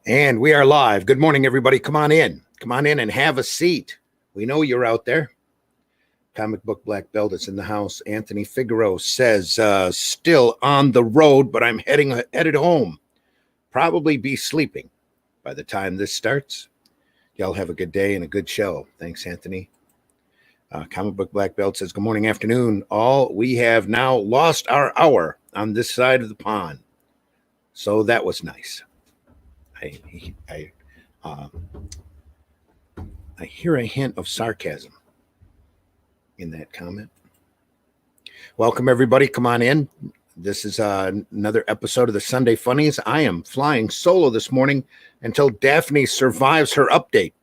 And we are live. Good morning, everybody. Come on in. Come on in and have a seat. We know you're out there. Comic Book Black Belt is in the house. Anthony Figaro says, still on the road, but I'm headed home. Probably be sleeping by the time this starts. Y'all have a good day and a good show. Thanks, Anthony. Comic Book Black Belt says, good morning, afternoon. All we have now lost our hour on this side of the pond. So that was nice. I hear a hint of sarcasm in that comment. Welcome, everybody. Come on in. This is another episode of the Sunday Funnies. I am flying solo this morning until Daphne survives her update.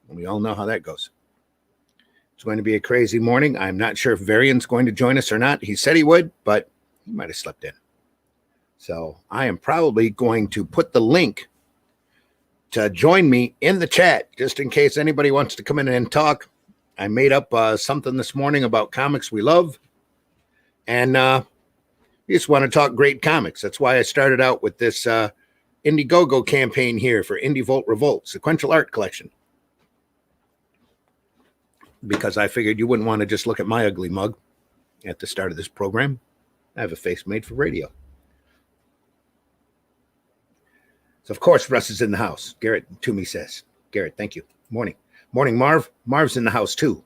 We all know how that goes. It's going to be a crazy morning. I'm not sure if Varian's going to join us or not. He said he would, but he might have slept in. So I am probably going to put the link to join me in the chat, just in case anybody wants to come in and talk. I made up something this morning about comics we love, and we just want to talk great comics. That's why I started out with this Indiegogo campaign here for Indie Volt Revolt, sequential art collection, because I figured you wouldn't want to just look at my ugly mug at the start of this program. I have a face made for radio. So, of course, Russ is in the house. Garrett Toomey says. Garrett, thank you. Morning. Morning, Marv. Marv's in the house, too.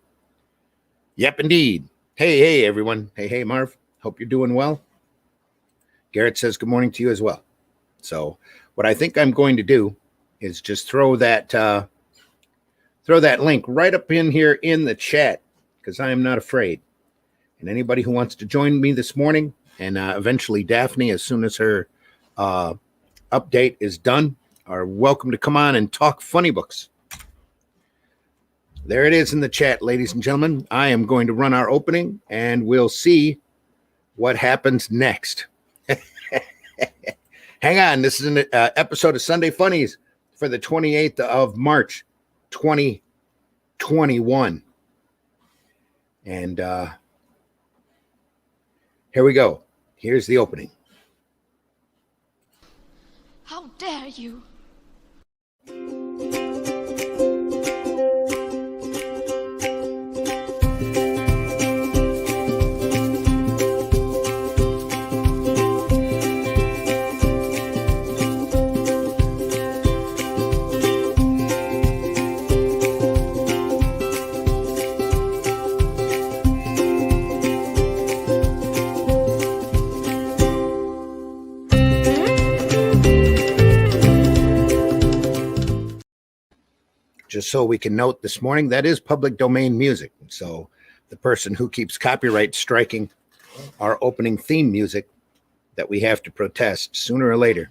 Yep, indeed. Hey, everyone. Hey, Marv. Hope you're doing well. Garrett says good morning to you as well. So what I think I'm going to do is just throw that link right up in here in the chat, because I am not afraid. And anybody who wants to join me this morning, and eventually Daphne, as soon as her update is done, are welcome to come on and talk funny books. There it is in the chat, ladies and gentlemen. I am going to run our opening, and we'll see what happens next. Hang on. This is an episode of Sunday Funnies for the 28th of March, 2021. And here we go. Here's the opening. How dare you? Just so we can note this morning, that is public domain music. So the person who keeps copyright striking our opening theme music that we have to protest, sooner or later,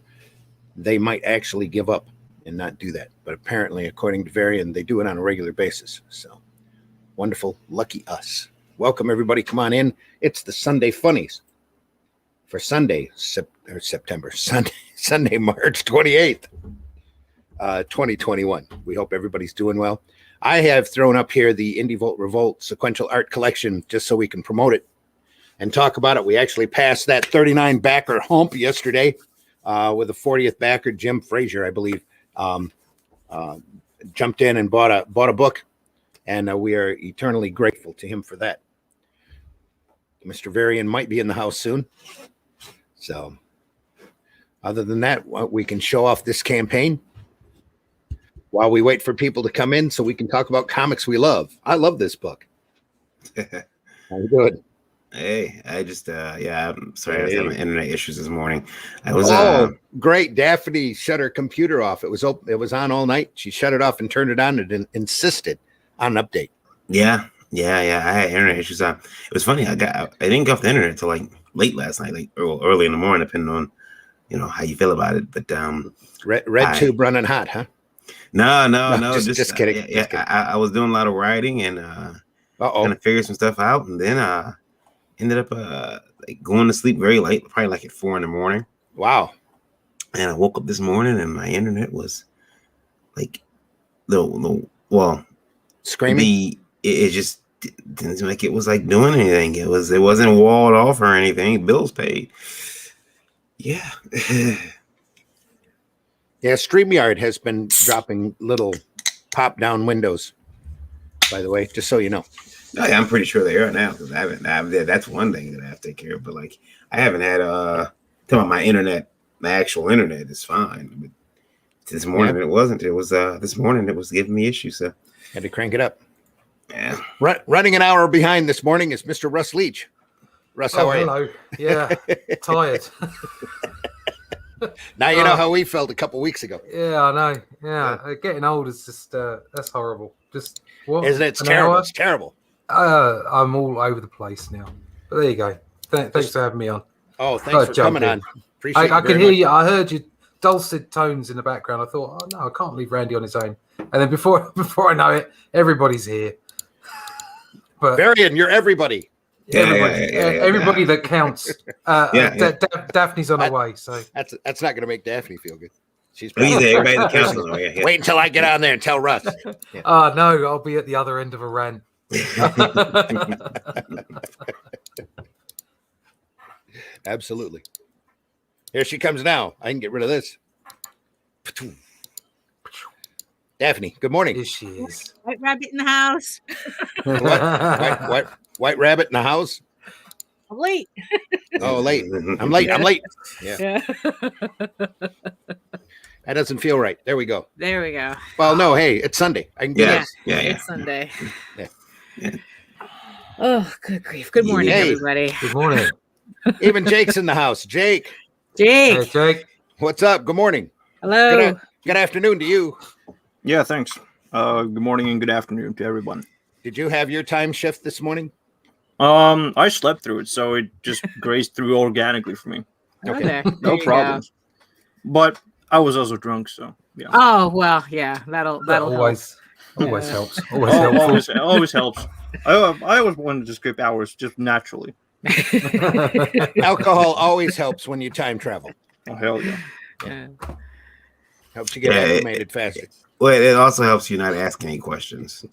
they might actually give up and not do that. But apparently, according to Varian, they do it on a regular basis. So wonderful. Lucky us. Welcome, everybody. Come on in. It's the Sunday Funnies for Sunday, Sunday, March 28th. 2021. We hope everybody's doing well. I have thrown up here the Indie Volt Revolt sequential art collection just so we can promote it and talk about it. We actually passed that 39 backer hump yesterday with a 40th backer, Jim Frazier, I believe, jumped in and bought a book, and we are eternally grateful to him for that. Mr. Varian might be in the house soon. So other than that, we can show off this campaign while we wait for people to come in so we can talk about comics we love. I love this book. How you doing? Hey, I just, I'm sorry. I was having internet issues this morning. Great. Daphne shut her computer off. It was on all night. She shut it off and turned it on and insisted on an update. Yeah. I had internet issues. It was funny. I didn't go off the internet till like late last night, like early in the morning, depending on, how you feel about it. But Red tube running hot, huh? No. Just kidding. Yeah, I was doing a lot of writing and kind of figured some stuff out, and then ended up like going to sleep very late, probably like at 4 a.m. Wow. And I woke up this morning and my internet was like screaming. It just didn't seem like it was like doing anything. It wasn't walled off or anything. Bills paid. Yeah. Yeah, StreamYard has been dropping little pop-down windows, by the way, just so you know. Oh, yeah, I'm pretty sure they are now because I haven't. That's one thing that I have to take care of. But like, I haven't had talking about my internet, my actual internet is fine. But this morning it wasn't. It was this morning it was giving me issues. So had to crank it up. Yeah. Running an hour behind this morning is Mr. Russ Leach. Russ, how are hello. you? Yeah, tired. Now you know how we felt a couple weeks ago. Yeah, I know. Yeah, getting old is just that's horrible. Just what? Isn't it? It's terrible. Hour? It's terrible. I'm all over the place now. But there you go. Thanks for having me on. Oh, thanks for coming on. Appreciate I could hear you. I heard your dulcet tones in the background. I thought, oh no, I can't leave Randy on his own. And then before I know it, everybody's here. But Varian, you're everybody. Everybody that counts. Daphne's on her way, so that's not going to make Daphne feel good. She's everybody that counts on her way. Wait until I get on there and tell Russ. Yeah. Oh no, I'll be at the other end of a rant. Absolutely. Here she comes now. I can get rid of this. Daphne, good morning. Here she is. White rabbit in the house. White rabbit in the house. I'm late. Oh, late. I'm late. Yeah. That doesn't feel right. There we go. There we go. Well, no, hey, it's Sunday. I can do this. Yeah. It's Sunday. Yeah. Oh, good grief. Good morning, everybody. Good morning. Even Jake's in the house. Jake. Hey, Jake. What's up? Good morning. Hello. Good afternoon to you. Yeah, thanks. Good morning and good afternoon to everyone. Did you have your time shift this morning? I slept through it, so it just grazed through organically for me. Okay. No problems. But I was also drunk, so yeah. Oh well, yeah. That'll always helps. Always Always helps. I always wanted to skip hours just naturally. Alcohol always helps when you time travel. Oh hell yeah. Helps you get acclimated faster. Well, it also helps you not ask any questions.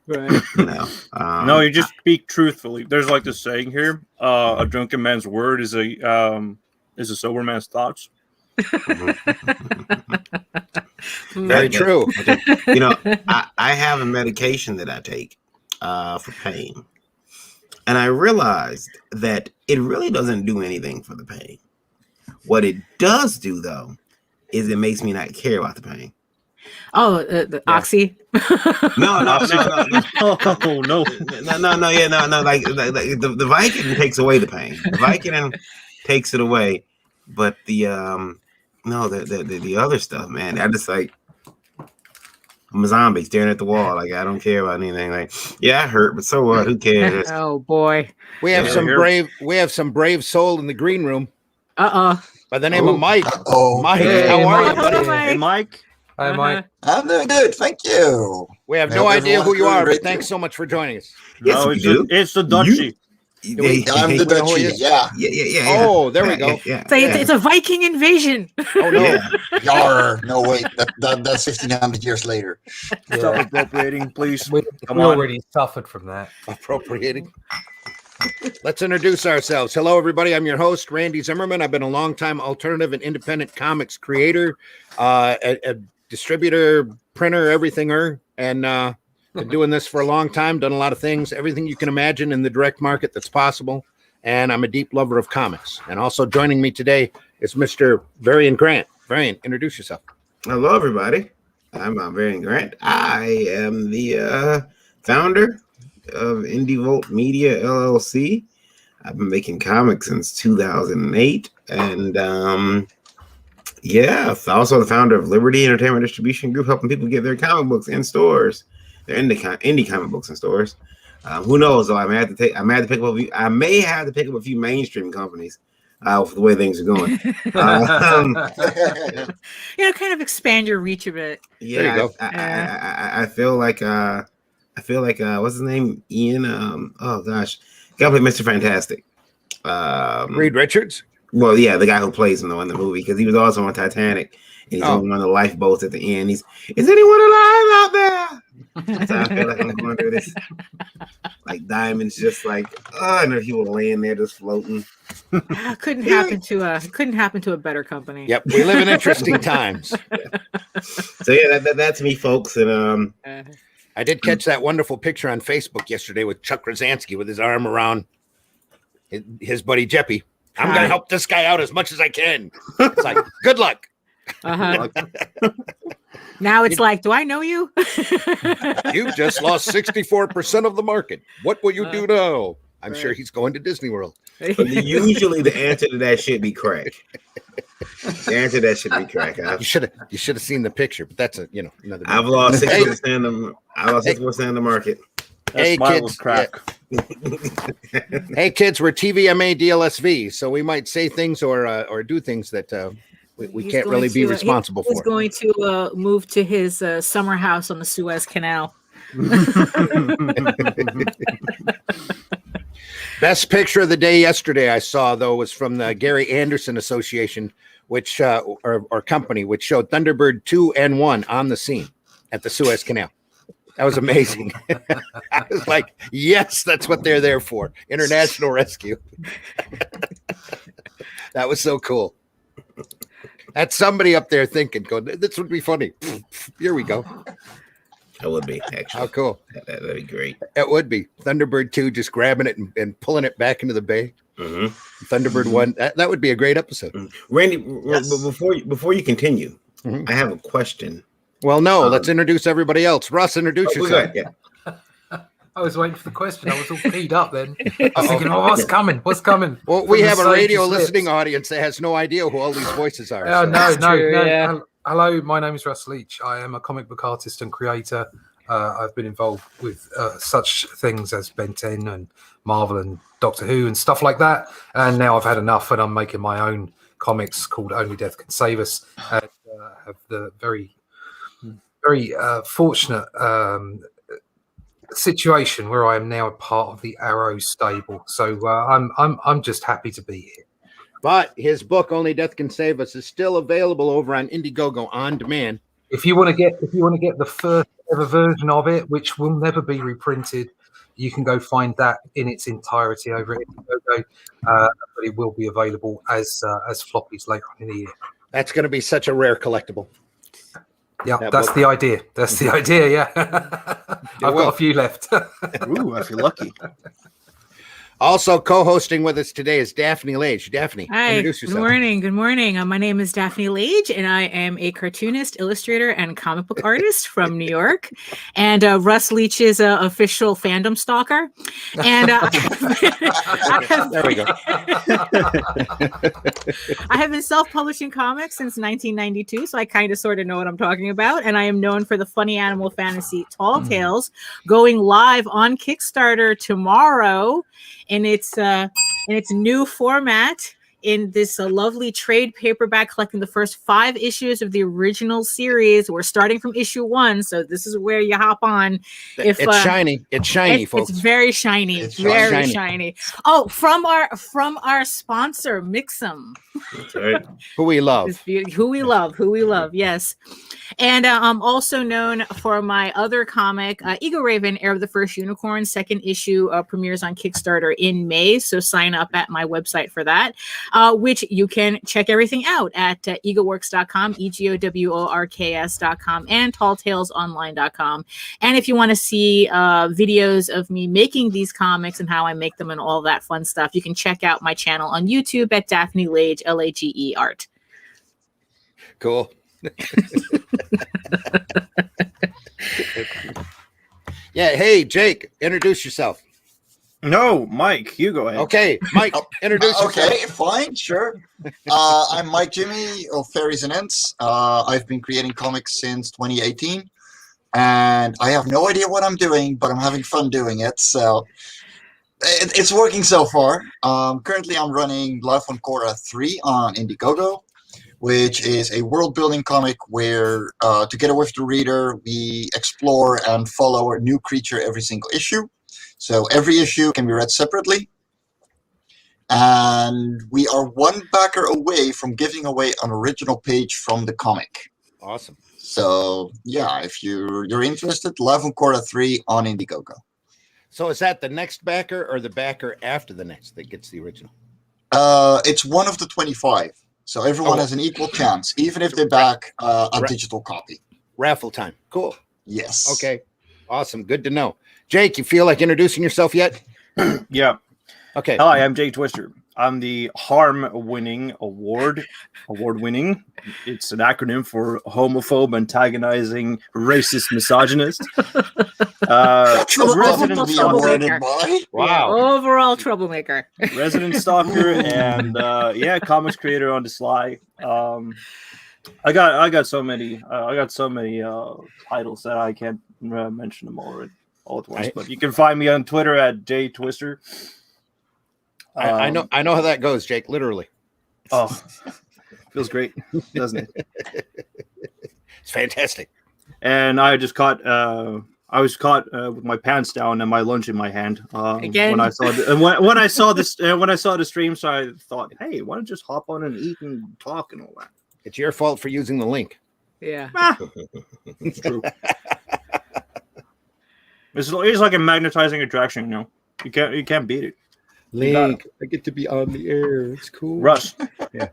Right. No, you just speak truthfully. There's like this saying here: a drunken man's word is a sober man's thoughts. Very true. I have a medication that I take for pain, and I realized that it really doesn't do anything for the pain. What it does do, though, is it makes me not care about the pain. Oh, the Oxy. No. Oh no. No. Like the Vicodin takes away the pain. The Vicodin takes it away, but the other stuff, man. I just like I'm a zombie staring at the wall. Like I don't care about anything. Like I hurt, but so what? Who cares? Oh boy. We have some brave soul in the green room. By the name of Mike. Mike, hey, how are you, Mike. buddy? Hey, Mike. Hi, Mike. I'm doing good, thank you. We have no idea who you are, but thanks so much for joining us. Yes, we do. It's the Dutchie. I'm the Dutchie, Yeah. Oh, there we go. It's a Viking invasion. Oh no. Yar. No, wait, that's 1,500 years later. Stop appropriating, please. We already suffered from that. Appropriating. Let's introduce ourselves. Hello, everybody. I'm your host, Randy Zimmerman. I've been a longtime alternative and independent comics creator, a distributor, printer, everythinger, and been doing this for a long time, done a lot of things, everything you can imagine in the direct market that's possible. And I'm a deep lover of comics. And also joining me today is Mr. Varian Grant. Varian, introduce yourself. Hello, everybody. I'm Varian Grant. I am the founder of Indie Volt Media LLC. I've been making comics since 2008, and also the founder of Liberty Entertainment Distribution Group, helping people get their comic books in stores. They're indie comic books in stores. Who knows? Though I may have to pick up a few mainstream companies for the way things are going. Kind of expand your reach a bit. There you go. I feel like what's his name? Ian. Oh gosh, gotta play Mr. Fantastic. Reed Richards. Well, yeah, the guy who plays him though in the movie, because he was also on Titanic and he's on one of the lifeboats at the end. Is anyone alive out there? So I feel like I'm going through this. Like Diamond's just like, and he was laying there just floating. Couldn't happen to a better company. Yep, we live in interesting times. So yeah, that's me, folks. And I did catch that wonderful picture on Facebook yesterday with Chuck Rosansky with his arm around his buddy Jeppy. I'm going to help this guy out as much as I can. It's like, good luck. Uh-huh. Now it's like, do I know you? You've just lost 64% of the market. What will you do now? I'm sure he's going to Disney World. Usually the answer to that should be crack. The answer to that should be crack. You should have seen the picture, but that's another. I've lost 6% of the market. Hey kids, crack. Hey kids, we're TVMA DLSV, so we might say things or do things that we can't really be responsible for. He's going to move to his summer house on the Suez Canal. Best picture of the day yesterday I saw, though, was from the Gary Anderson Association, which or company, which showed Thunderbird 2 and 1 on the scene at the Suez Canal. That was amazing. I was like, yes, that's what they're there for. International rescue. That was so cool. That's somebody up there thinking, this would be funny. Here we go. That would be, actually. How cool. That'd be great. It would be. Thunderbird 2 just grabbing it and pulling it back into the bay. Mm-hmm. Thunderbird 1, that would be a great episode. Randy, before you continue, I have a question. Well, no, let's introduce everybody else. Russ, introduce yourself. Yeah. I was waiting for the question. I was all keyed up then. I was thinking, what's coming? What's coming? Well, we have a radio listening audience that has no idea who all these voices are. No. Hello, my name is Russ Leach. I am a comic book artist and creator. I've been involved with such things as Ben 10 and Marvel and Doctor Who and stuff like that. And now I've had enough and I'm making my own comics called Only Death Can Save Us. And have the very fortunate situation where I am now a part of the Arrow stable. So I'm just happy to be here. But his book Only Death Can Save Us is still available over on Indiegogo on demand. If you want to get the first ever version of it, which will never be reprinted, you can go find that in its entirety over at Indiegogo. But it will be available as floppies later on in the year. That's going to be such a rare collectible. Yeah, that's the idea. That's the idea. Yeah, I've got a few left. Ooh, I feel lucky. Also co-hosting with us today is Daphne Lage. Daphne, introduce yourself. Good morning. My name is Daphne Lage, and I am a cartoonist, illustrator, and comic book artist from New York. And Russ Leach is an official fandom stalker. And there we go. I have been self-publishing comics since 1992, so I kind of sort of know what I'm talking about. And I am known for the funny animal fantasy Tall Tales, going live on Kickstarter tomorrow. In its new format, in this lovely trade paperback collecting the first 5 issues of the original series. We're starting from issue 1, so this is where you hop on. It's shiny. It's shiny, folks. It's very shiny. It's very shiny. Oh, from our sponsor, Mix'em. That's right. Who we love. Who we love. Yes. And I'm also known for my other comic, Ego Raven, Heir of the First Unicorn. 2nd issue premieres on Kickstarter in May. So sign up at my website for that, which you can check everything out at egoworks.com, EGOWORKS.com, and talltalesonline.com. And if you want to see videos of me making these comics and how I make them and all that fun stuff, you can check out my channel on YouTube at Daphne Lage, Lage Art. Cool. Yeah. Hey, Jake, introduce yourself. No, Mike, you go ahead. Okay, Mike, introduce yourself. Okay, fine, sure. I'm Mike Jimmy of Fairies and Ents. I've been creating comics since 2018, and I have no idea what I'm doing, but I'm having fun doing it. So it's working so far. Currently, I'm running Life on Korra 3 on Indiegogo, which is a world-building comic where, together with the reader, we explore and follow a new creature every single issue. So every issue can be read separately. And we are one backer away from giving away an original page from the comic. Awesome. So yeah, if you're interested, live on Quora 3 on Indiegogo. So is that the next backer or the backer after the next that gets the original? It's one of the 25. So everyone has an equal chance, even if they back a digital copy. Raffle time. Cool. Yes. Okay. Awesome. Good to know. Jake, you feel like introducing yourself yet? Yeah. Okay. Hi, I'm Jake Twister. I'm the Harm-winning award-winning. It's an acronym for homophobe, antagonizing, racist, misogynist. That's what resident to be stalker. awarded by. Wow. Yeah, overall troublemaker. Resident stalker and comics creator on the sly. I got so many titles that I can't mention them all at once. But you can find me on Twitter at JTwister. I know how that goes, Jake. Literally. Oh, feels great, doesn't it? It's fantastic. And I just caught. I was caught with my pants down and my lunch in my hand. Again? When I saw when I saw this when I saw the stream, so I thought, hey, why don't you just hop on and eat and talk and all that? It's your fault for using the link. Yeah. It's true. It's like a magnetizing attraction. You can't beat it. Link. I get to be on the air. It's cool. Russ. Yeah.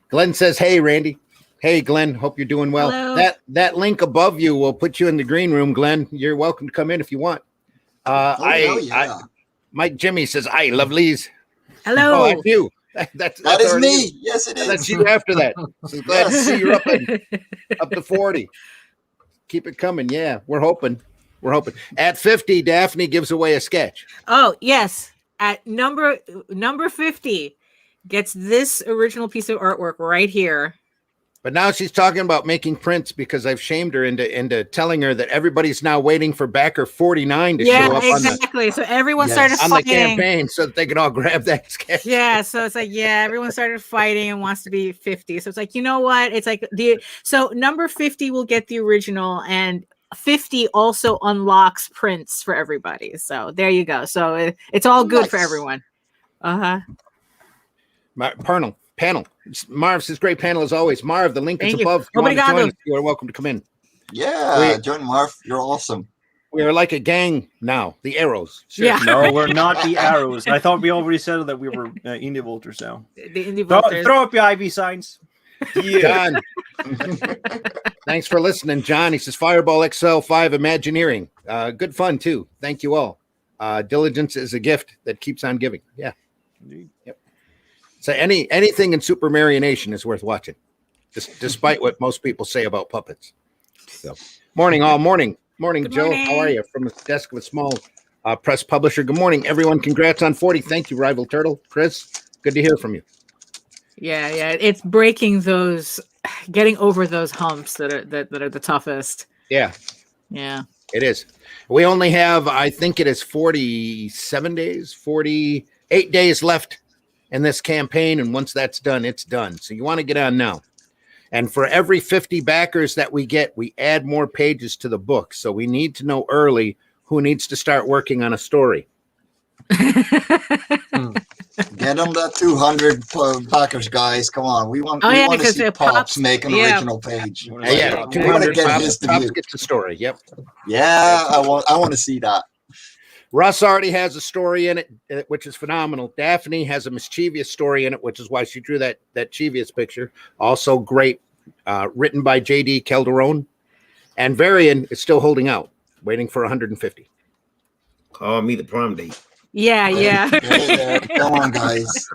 Glenn says, "Hey, Randy. Hey, Glenn. Hope you're doing well. Hello. That link above you will put you in the green room, Glenn. You're welcome to come in if you want." Mike Jimmy says, "I lovelies." Hello. Oh, that's you. That is already me. you. Yes, it is. That's you after that. So glad to see you're up to 40. Keep it coming. Yeah, we're hoping. At 50, Daphne gives away a sketch. Oh, yes. At number 50 gets this original piece of artwork right here. But now she's talking about making prints because I've shamed her into telling her that everybody's now waiting for backer 49 to show up exactly. So everyone started on fighting the campaign so that they can all grab that sketch. Yeah, so it's like, everyone started fighting and wants to be 50. So it's like, you know what? It's like so number 50 will get the original, and 50 also unlocks prints for everybody. So there you go. So it's all good for everyone. Panel. Marv says, great panel as always. Marv, the link is above. If you want to join us, you are welcome to come in. Yeah, join Marv. You're awesome. We are like a gang now. The Arrows. Sure. Yeah. No, we're not the Arrows. I thought we already said that we were Indie Volters now. The Indie Volters. Throw up your IV signs. Yeah. John. Thanks for listening, John. He says, Fireball XL 5 Imagineering. Good fun, too. Thank you all. Diligence is a gift that keeps on giving. Yeah. Indeed. Yep. So anything in Super Marionation is worth watching, despite what most people say about puppets. So, morning, all. Morning, Joe. Morning. How are you? From the desk of a small press publisher. Good morning, everyone. Congrats on 40. Thank you, Rival Turtle. Chris, good to hear from you. Yeah. It's getting over those humps that are the toughest. Yeah. It is. We only have, I think it is 48 days left in this campaign, and once that's done, it's done. So you want to get on now. And for every 50 backers that we get, we add more pages to the book. So we need to know early who needs to start working on a story. Get them that 200 backers, guys. Come on. We want to see Pops make an original page. Yeah, 200 Pops gets a story. Yep. Yeah, I want to see that. Russ already has a story in it, which is phenomenal. Daphne has a mischievous story in it, which is why she drew that mischievous picture. Also great, written by J.D. Calderon. And Varian is still holding out, waiting for 150. Call me the prom date. Yeah. Come on, guys.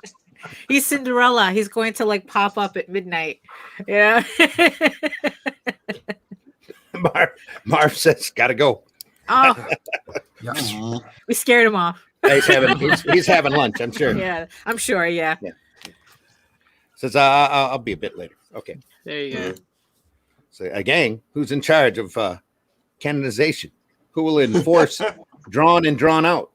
He's Cinderella. He's going to pop up at midnight. Yeah. Marv says, gotta go. Oh, we scared him off. He's having lunch, I'm sure. Yeah, I'm sure. Yeah. Says, I'll be a bit later. Okay. There you go. So a gang who's in charge of canonization, who will enforce drawn and drawn out.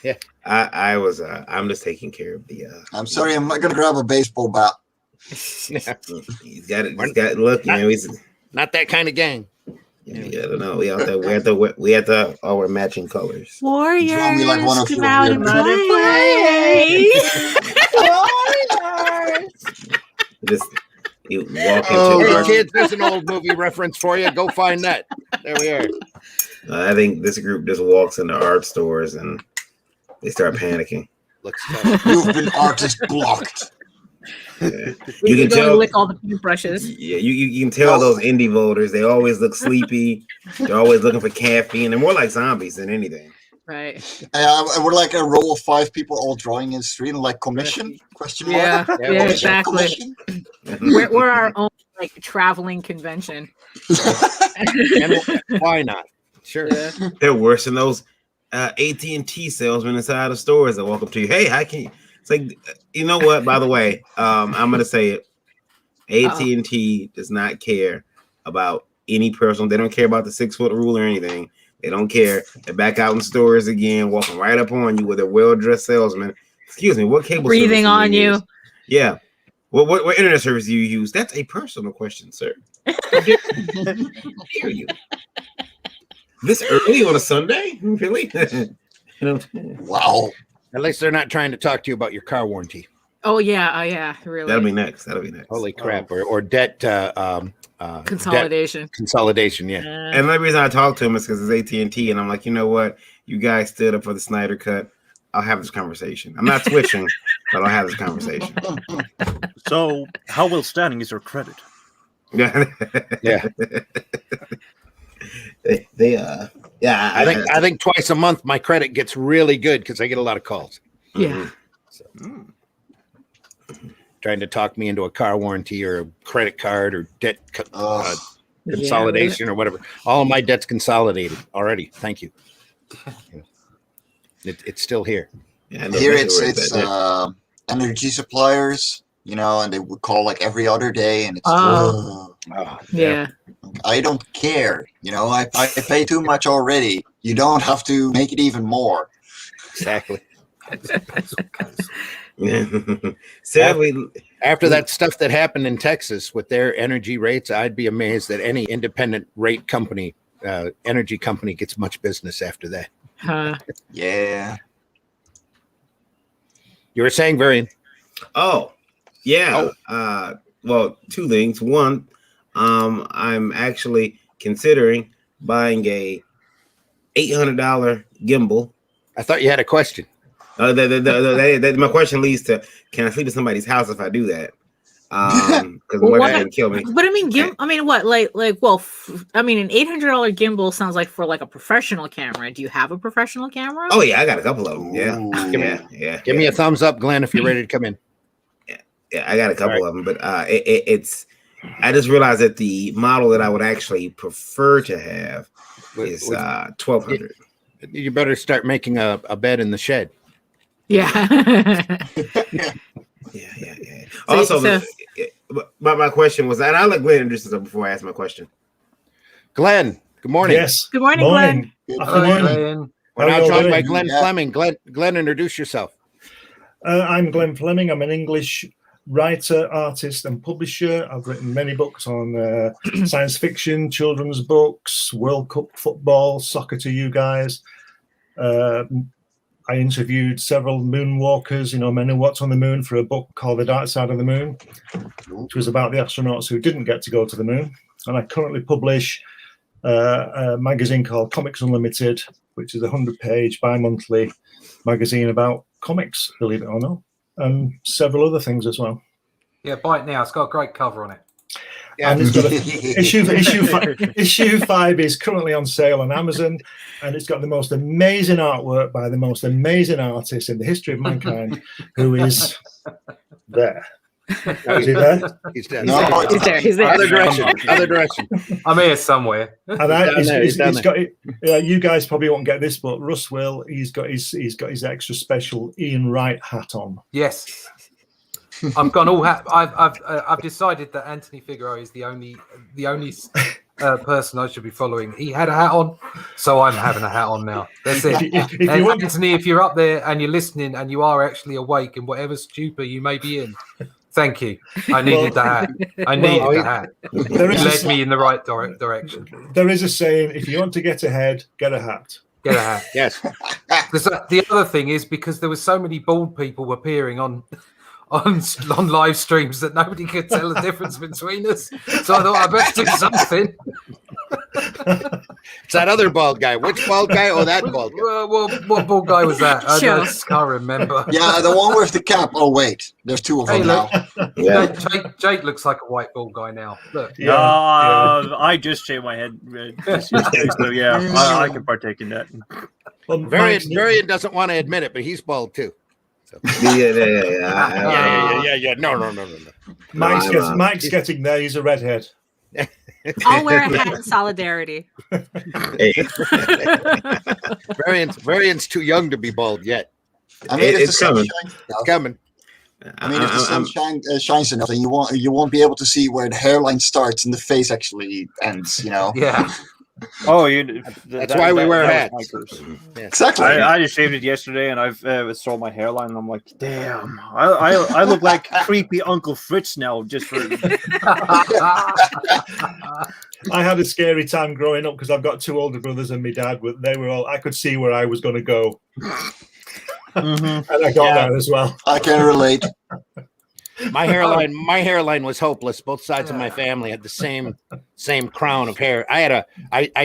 Yeah. I'm just taking care of the. I'm sorry, I'm not gonna grab a baseball bat. He's got it. Look, he's not that kind of gang. Yeah, I don't know. We have to all wear matching colors. Warriors, draw me like one of come your out and play. Just You walk Oh, into the art. kids, there's an old movie reference for you. Go find that. There we are. I think this group just walks into art stores and they start panicking. Looks tough. You've been artist blocked. Yeah. You You can go tell. lick all the paintbrushes. Yeah, you can tell those indie voters. They always look sleepy. They're always looking for caffeine. They're more like zombies than anything. Right. We're like a row of 5 people all drawing in the street and like commission? Question mark? Yeah, Yeah, yeah, well, exactly. Commission? We're our own like traveling convention. And why not? Sure. Yeah. They're worse than those AT&T salesmen inside the stores that walk up to you. Hey, how can you? It's like, you know what? By the way, I'm gonna say it. AT&T does not care about any personal. They don't care about the 6-foot rule or anything. They don't care. They're back out in stores again, walking right up on you with a well-dressed salesman. Excuse me, what cable? Breathing on you. Use? Yeah. What internet service do you use? That's a personal question, sir. How dare you? This early on a Sunday? Really? Wow. At least they're not trying to talk to you about your car warranty. Oh yeah, really. That'll be next. Holy crap. Or debt Consolidation. Debt consolidation, yeah. And the only reason I talk to him is because it's AT&T, and I'm like, you know what? You guys stood up for the Snyder Cut. I'll have this conversation. I'm not switching, but I'll have this conversation. So, how well standing is your credit? Yeah. Yeah. I think twice a month my credit gets really good because I get a lot of calls. Yeah. So, trying to talk me into a car warranty or a credit card or debt consolidation or whatever. All of my debt's consolidated already. Thank you. It's still here. Yeah, Here it's energy suppliers, and they would call like every other day, and it's Yeah. I don't care, I pay too much already. You don't have to make it even more. Exactly. Sadly, after that stuff that happened in Texas with their energy rates, I'd be amazed that any independent rate company, energy company, gets much business after that. Yeah. You were saying, Varian? Oh, yeah. Well, 2 things. One, I'm actually considering buying a $800 gimbal. I thought you had a question. My question leads to: can I sleep at somebody's house if I do that? Because my wife didn't kill me. But I mean, an $800 gimbal sounds like for like a professional camera. Do you have a professional camera? Oh yeah, I got a couple of them. Yeah, Ooh. Give me a thumbs up, Glenn, if you're ready to come in. Yeah, I got a couple of them, but it's. I just realized that the model that I would actually prefer to have is $1,200. You better start making a bed in the shed. Yeah. Yeah. Also, my question was, and I'll let Glenn introduce himself before I ask my question. Glenn, good morning. Yes. Good morning, Glenn. Afternoon. We're now joined by doing? Glenn Fleming. Glenn, introduce yourself. I'm Glenn Fleming. I'm an English writer, artist, and publisher. I've written many books on science fiction, children's books, World Cup football, soccer to you guys. I interviewed several moonwalkers, men who walked on the moon, for a book called The Dark Side of the Moon, which was about the astronauts who didn't get to go to the moon. And I currently publish a magazine called Comics Unlimited, which is a 100-page bi-monthly magazine about comics, believe it or not, and several other things as well. Yeah, buy it now. It's got a great cover on it. Yeah. And it's got issue 5 is currently on sale on Amazon, and it's got the most amazing artwork by the most amazing artist in the history of mankind, who is there. Is he there? He's dead. No, He's there. Other direction. I'm here somewhere. And he's got it. You guys probably won't get this, but Russ will. He's got his extra special Ian Wright hat on. Yes. I've gone all hat. I've decided that Anthony Figueroa is the only person I should be following. He had a hat on, so I'm having a hat on now. That's it. Anthony, if you're up there and you're listening and you are actually awake in whatever stupor you may be in, thank you. I needed the hat. I needed the hat. It led me in the right direction. There is a saying: if you want to get ahead, get a hat. Get a hat. Yes. Because the other thing is, because there were so many bald people appearing on on live streams that nobody could tell the difference between us. So I thought I best do something. It's that other bald guy. Which bald guy? Oh, that bald guy. What bald guy was that? I Sure. just can't remember. Yeah, the one with the cap. Oh wait, there's two of them Hey, now. look. Yeah. Jake looks like a white bald guy now. Look. Yeah. I just shaved my head this yesterday, so yeah, I can partake in that. Well, Varian doesn't want to admit it, but he's bald too. So. Yeah. No. Mike's getting there. He's a redhead. I'll wear a hat in solidarity. Hey, Varian's too young to be bald yet. I mean, if It's the sun coming. shines It's enough, coming. I mean, if the sun shines enough, then you won't be able to see where the hairline starts and the face actually ends. You know. Yeah. Oh, That's why we wear that was hats. my curse. Exactly. I just shaved it yesterday, and I've saw my hairline, and I'm like, damn, I look like creepy Uncle Fritz now. Just for I had a scary time growing up because I've got two older brothers and my dad. They were all. I could see where I was going to go, and I got there as well. I can relate. My hairline was hopeless. Both sides of my family had the same crown of hair. I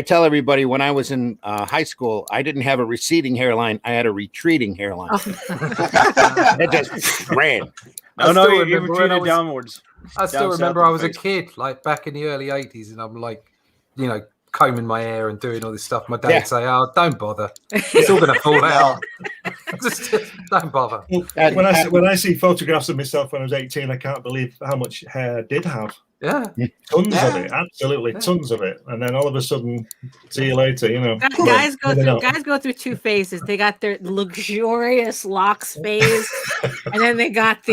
tell everybody when I was in high school, I didn't have a receding hairline. I had a retreating hairline. It just ran. No, you remember when I retreated was- downwards. I still Down remember south I of was a the face. kid, like back in the early 80s, and I'm like, combing my hair and doing all this stuff. My dad Yeah. would say, "Oh, don't bother. It's all going to fall out. just don't bother." When I see photographs of myself when I was 18, I can't believe how much hair I did have. Yeah. Tons of it, absolutely tons of it. And then all of a sudden, see you later. Guys Maybe not. go through two phases. They got their luxurious locks phase, and then they got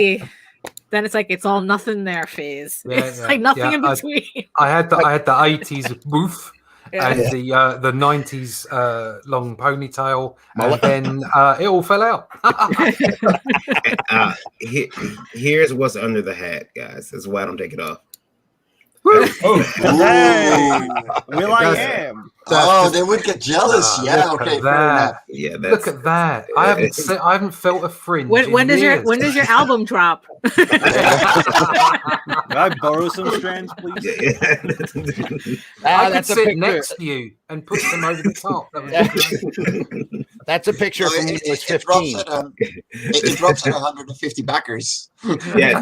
then it's like it's all nothing there phase. Yeah, It's yeah. like nothing Yeah, in between. I had the 80s woof. Yeah. And the 90s long ponytail, and then it all fell out. here's what's under the hat, guys. That's why I don't take it off. Hey, Will I am. Oh, they would get jealous. Yeah. Look at Okay. Fair that. enough. Yeah, Look at that! I haven't felt a fringe. When does years. your album drop? Can I borrow some strands, please? I could That's a sit picture. next to you and put them over the top. That would be That's a picture So from when he was it drops 15. it drops at 150 backers. yeah.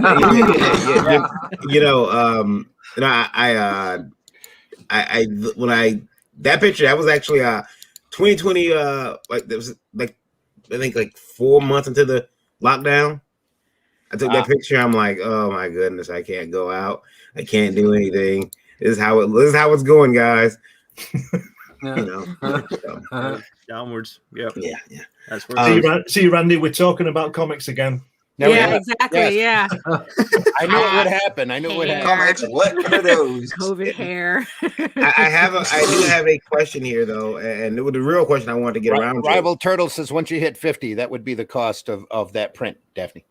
That picture, that was actually 2020, like there was like I think like 4 months into the lockdown. I took that picture. I'm like, oh my goodness, I can't go out. I can't do anything. This is how it's going, guys. So, Downwards. Yep. yeah. That's where. See, Randy, we're talking about comics again. There we Yeah, go. exactly. Yes. Yeah. I knew it would happen. I knew it would happen. Comics, what are those? COVID hair. I do have a question here though, and it was the real question I wanted to get around to. Rival Turtle says once you hit 50, that would be the cost of that print, Daphne.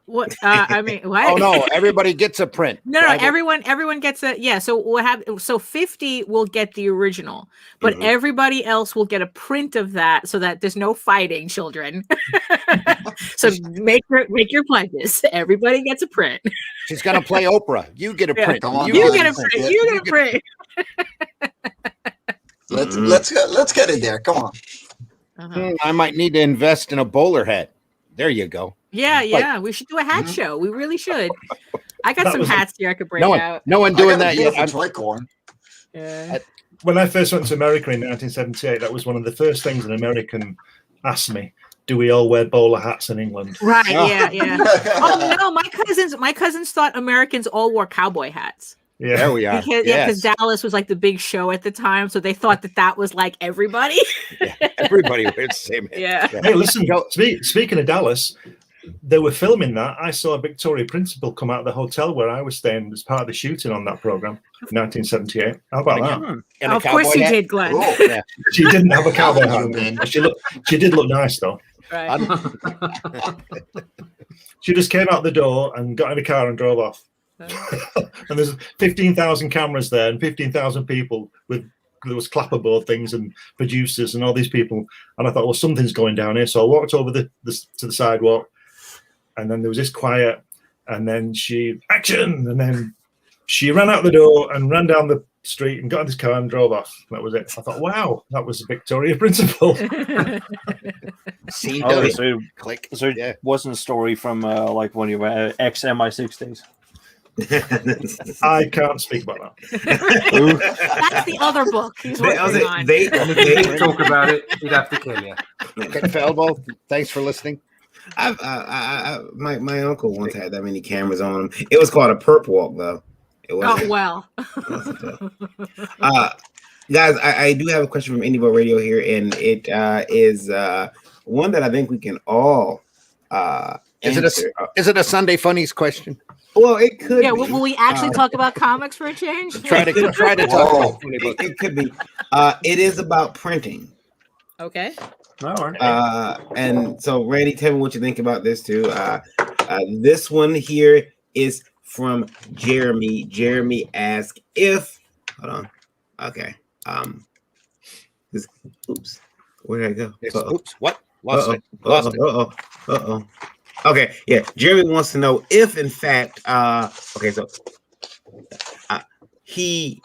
What? I mean, what? Oh no, everybody gets a print. No, Rival- everyone gets a yeah. So what happened? So 50 will get the original, but Mhm. everybody else will get a print of that, so that there's no fighting, children. So make your pledges. Everybody gets a print. She's gonna play Oprah. You get a Yeah. print. Come on, You guys. get a print. You get a print. Let's get it there. Come on. I might need to invest in a bowler hat. There you go. Yeah. We should do a hat show. We really should. I got That some was a- hats here I could break No one, out. no one I doing got a that yet. beautiful tricorn. Yeah. When I first went to America in 1978, that was one of the first things an American asked me. Do we all wear bowler hats in England? Right. Oh. Yeah. Oh no, my cousins thought Americans all wore cowboy hats. Yeah. There we are. Because Dallas was like the big show at the time, so they thought that was like everybody. Everybody wears the same hat. Yeah. Hey, listen, speaking of Dallas, they were filming that. I saw a Victoria Principal come out of the hotel where I was staying as part of the shooting on that program in 1978. How about that? And a Of course cowboy you hat? did, Glenn. Cool. Yeah. She didn't have a cowboy hat. Man. But she did look nice though. Right. She just came out the door and got in a car and drove off. And there's 15,000 cameras there and 15,000 people there was clapperboard things and producers and all these people. And I thought, well, something's going down here. So I walked over to the sidewalk, and then there was this quiet And then action, and then she ran out the door and ran down the street and got in this car and drove off. That was it. I thought, wow, that was Victoria Principal. See, Oh, so, click. so it wasn't a story from like when you were ex MI6 days. I can't speak about that. That's the other book he's They- working on. And if you didn't talk about it, he'd have to kill you. Ken Felbo, thanks for listening. My uncle once had that many cameras on him. It was called a perp walk, though. It wasn't. Oh well. Guys, I do have a question from Indie Radio here, and it is one that I think we can all Is answer. it a Sunday Funnies question? Well, it could. Yeah, be. will we actually talk about comics for a change? Try to talk about funny books. It could be. It is about printing. Okay. All right. And so, Randy, tell me what you think about this too. This one here is from Jeremy. Jeremy asked if. Hold on. Okay. Oops. Where did I go? Oops. What? Lost it. Lost it. Okay. Yeah. Jeremy wants to know if, in fact, okay. So, he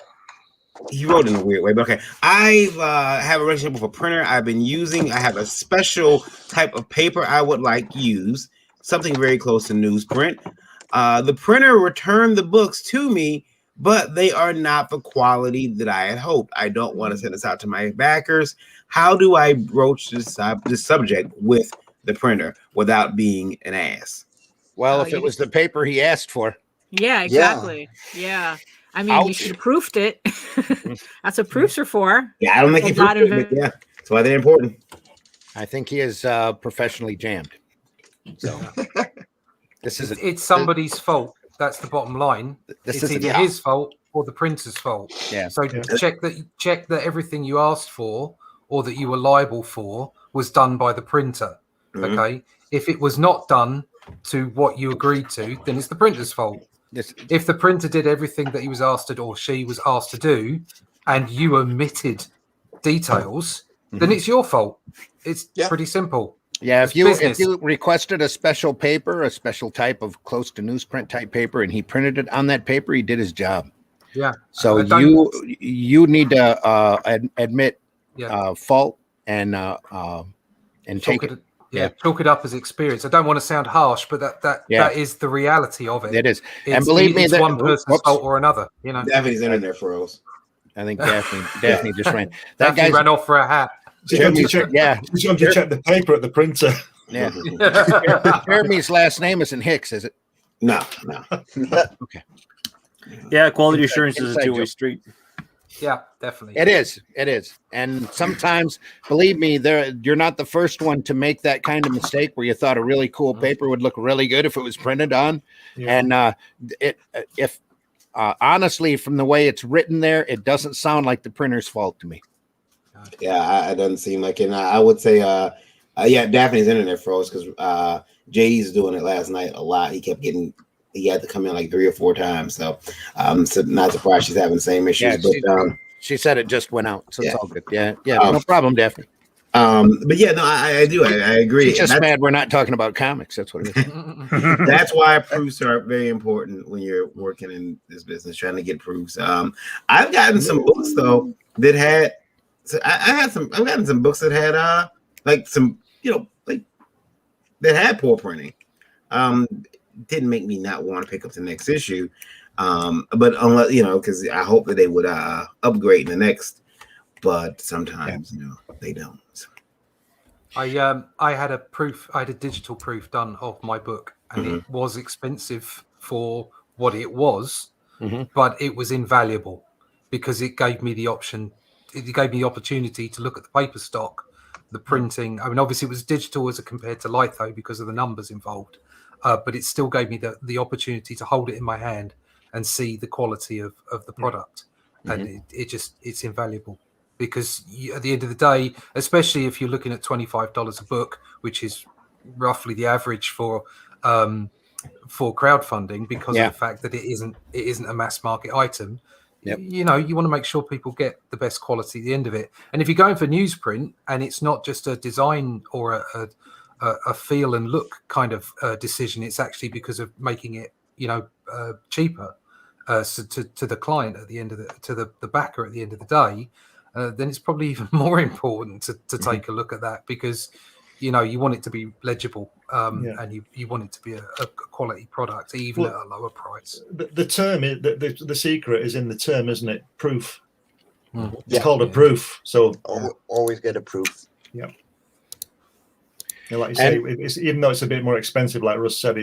wrote in a weird way, but okay. I have a relationship with a printer I've been using. I have a special type of paper I would like use, something very close to newsprint. The printer returned the books to me, but they are not the quality that I had hoped. I don't want to send this out to my backers. How do I broach this subject with the printer without being an ass? Well, if it was the paper he asked for. Yeah, exactly. Yeah. I mean, you Ouch. should have proofed it. That's what proofs are for. Yeah, I don't think he proofed it, but yeah, that's why they're important. I think he is professionally jammed. So this is It's somebody's fault. That's the bottom line. This It's isn't- either his fault or the printer's fault. Yeah. So check that everything you asked for or that you were liable for was done by the printer. Mhm. Okay. If it was not done to what you agreed to, then it's the printer's fault. this. If the printer did everything that he was asked to, or she was asked to do, and you omitted details, then it's your fault. It's pretty simple. Yeah, It's if business. you requested a special paper, a special type of close to newsprint type paper, and he printed it on that paper, he did his job. Yeah. So you need to admit fault and take it. Chalk it up as experience. I don't want to sound harsh, but that is the reality of it. It is, It's, and believe me, it's that one person's fault or another. You know, Daphne's internet froze. I think Daphne just ran. That guy ran off for a hat. Just going to check the paper at the printer. Yeah. Jeremy's last name isn't Hicks, is it? No. Okay. Yeah, quality assurance is a two-way street. Yeah, definitely. It is. And sometimes, believe me, you're not the first one to make that kind of mistake where you thought a really cool paper would look really good if it was printed on. Yeah. And honestly, from the way it's written there, it doesn't sound like the printer's fault to me. Yeah, it doesn't seem like it. And I would say, Daphne's internet froze because JD's doing it last night a lot. He had to come in like 3 or 4 times. So I'm not surprised she's having the same issues. Yeah, she said it just went out, so it's all good. Yeah, no problem, Daphne. But yeah, no, I do. I agree. She's just mad we're not talking about comics. That's what it is. That's why proofs are very important when you're working in this business, trying to get proofs. I've gotten some books though that had. So I've gotten some books that had that had poor printing. Didn't make me not want to pick up the next issue. But unless because I hope that they would upgrade in the next. But sometimes they don't. I had a digital proof done of my book, and it was expensive for what it was, but it was invaluable because it gave me the option. It gave me the opportunity to look at the paper stock, the printing. I mean, obviously it was digital as compared to litho because of the numbers involved, but it still gave me the opportunity to hold it in my hand and see the quality of the product, and it's invaluable. Because at the end of the day, especially if you're looking at $25 a book, which is roughly the average for crowdfunding, because of the fact that it isn't a mass market item, you want to make sure people get the best quality at the end of it. And if you're going for newsprint and it's not just a design or a feel and look kind of decision. It's actually because of making it, cheaper to the client at the end of the backer at the end of the day. Then it's probably even more important to take a look at that, because you want it to be legible, and you want it to be a quality product, even at a lower price. The term is the secret is in the term, isn't it? Proof. It's Yeah. called a proof. So Always get a proof. yeah. Like you say, it's, even though it's a bit more expensive, like Russ said,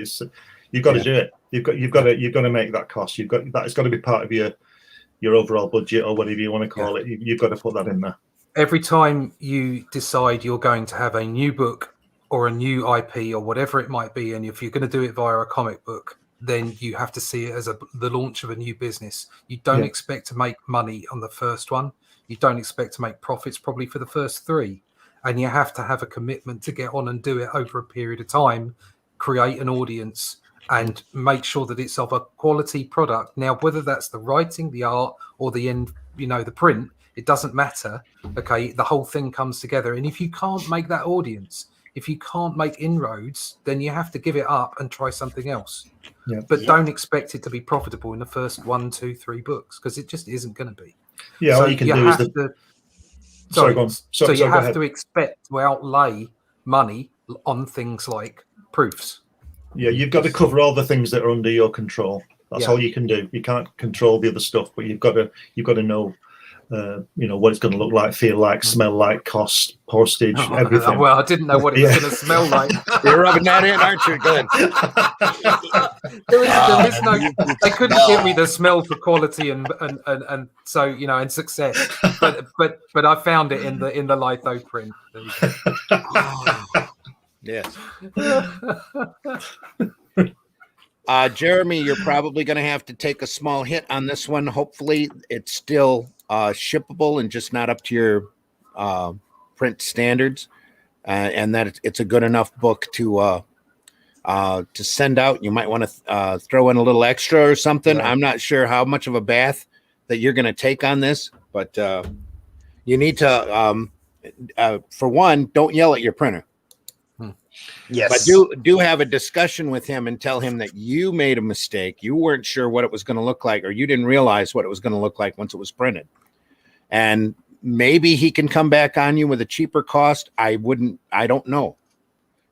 you've got to do it. You've got to make that cost. It's got to be part of your overall budget, or whatever you want to call it. You've got to put that in there. Every time you decide you're going to have a new book or a new IP or whatever it might be, and if you're going to do it via a comic book, then you have to see it as the launch of a new business. You don't expect to make money on the first one. You don't expect to make profits probably for the first 3. And you have to have a commitment to get on and do it over a period of time, create an audience, and make sure that it's of a quality product. Now, whether that's the writing, the art, or the end, the print, it doesn't matter. Okay, the whole thing comes together. And if you can't make that audience, if you can't make inroads, then you have to give it up and try something else. Yeah. But don't expect it to be profitable in the first 1, 2, 3 books, because it just isn't going to be. Yeah, so all you can do is Sorry, go on. so you go have ahead. to expect to outlay money on things like proofs. Yeah, you've got to cover all the things that are under your control. That's Yeah. all you can do. You can't control the other stuff, but you've got to know, what it's going to look like, feel like, smell like, cost, postage, everything. Well, I didn't know what it was going to smell like. You're rubbing that in, aren't you? Good. There is no. They couldn't give me the smell for quality and so and success. But I found it in the litho print. Yes. Jeremy, you're probably going to have to take a small hit on this one. Hopefully, it's still shippable and just not up to your print standards, and that it's a good enough book to send out. You might want to throw in a little extra or something. Yeah. I'm not sure how much of a bath that you're going to take on this, but you need to, for one, don't yell at your printer. Yes. But do have a discussion with him and tell him that you made a mistake. You weren't sure what it was going to look like, or you didn't realize what it was going to look like once it was printed. And maybe he can come back on you with a cheaper cost. I don't know.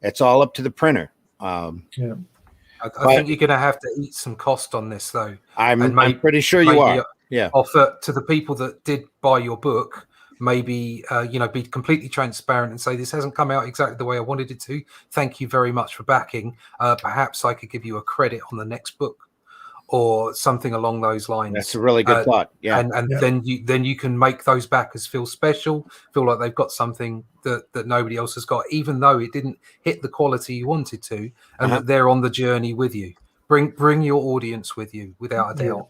It's all up to the printer. I think you're going to have to eat some cost on this, though. I'm pretty sure you are. Yeah. Offer to the people that did buy your book, maybe be completely transparent and say, this hasn't come out exactly the way I wanted it to. Thank you very much for backing. Perhaps I could give you a credit on the next book, or something along those lines. That's a really good thought. Yeah. And then you can make those backers feel special, feel like they've got something that nobody else has got, even though it didn't hit the quality you wanted to, and that they're on the journey with you. Bring your audience with you, without a doubt.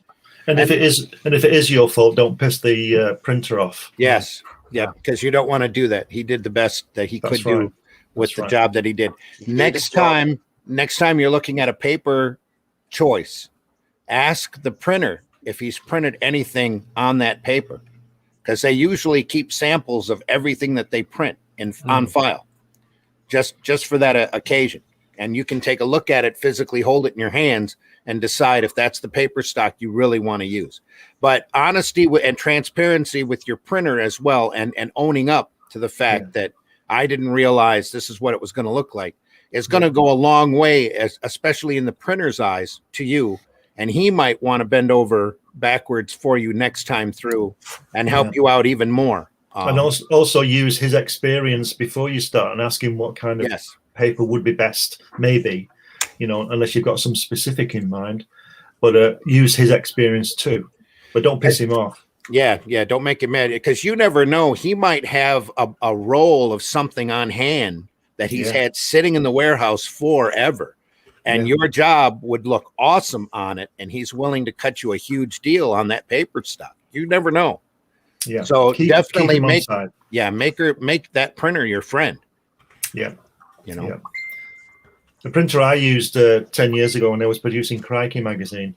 And if it is your fault, don't piss the printer off. Yes. Yeah, because you don't want to do that. He did the best that he could do with the job that he did. Next time you're looking at a paper choice, ask the printer if he's printed anything on that paper, because they usually keep samples of everything that they print on file, just for that occasion. And you can take a look at it, physically hold it in your hands, and decide if that's the paper stock you really want to use. But honesty and transparency with your printer as well, and owning up to the fact that I didn't realize this is what it was going to look like, is going to go a long way, especially in the printer's eyes, to you. And he might want to bend over backwards for you next time through and help you out even more. And also use his experience before you start, and ask him what kind of paper would be best, maybe, unless you've got some specific in mind. But use his experience too. But don't piss him off. Yeah, don't make him mad, because you never know. He might have a roll of something on hand that he's had sitting in the warehouse forever. And your job would look awesome on it, and he's willing to cut you a huge deal on that paper stock. You never know. Yeah. So definitely make side. make that printer your friend. Yeah. Yeah. The printer I used 10 years ago when I was producing Crikey magazine,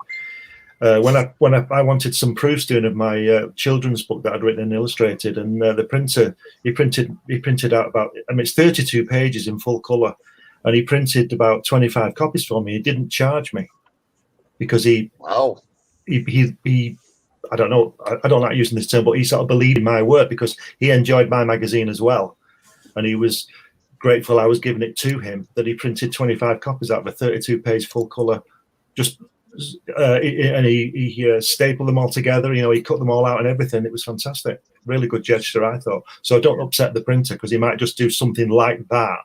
When I wanted some proofs doing of my children's book that I'd written and illustrated, and the printer he printed out about, I mean, it's 32 pages in full color, and he printed about 25 copies for me. He didn't charge me because he I don't know, I don't like using this term, but he sort of believed in my work because he enjoyed my magazine as well, and he was grateful I was giving it to him, that he printed 25 copies out of a 32-page full color, just and he stapled them all together. You know, he cut them all out and everything. It was fantastic. Really good gesture, I thought. So don't upset the printer, because he might just do something like that,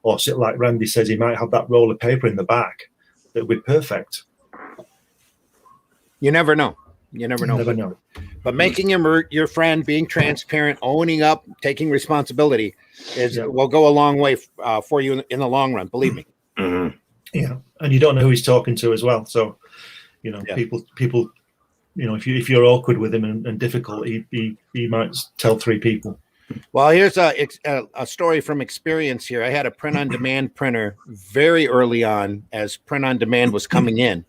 or like Randy says, he might have that roll of paper in the back that would be perfect. You never know. You never know. But making him your friend, being transparent, owning up, taking responsibility will go a long way for you in the long run. Believe me. Mm-hmm. Yeah, and you don't know who he's talking to as well. So, you know, people, you know, if you're awkward with him and difficult, he might tell 3 people. Well, here's a story from experience here. I had a print-on-demand printer very early on as print-on-demand was coming in.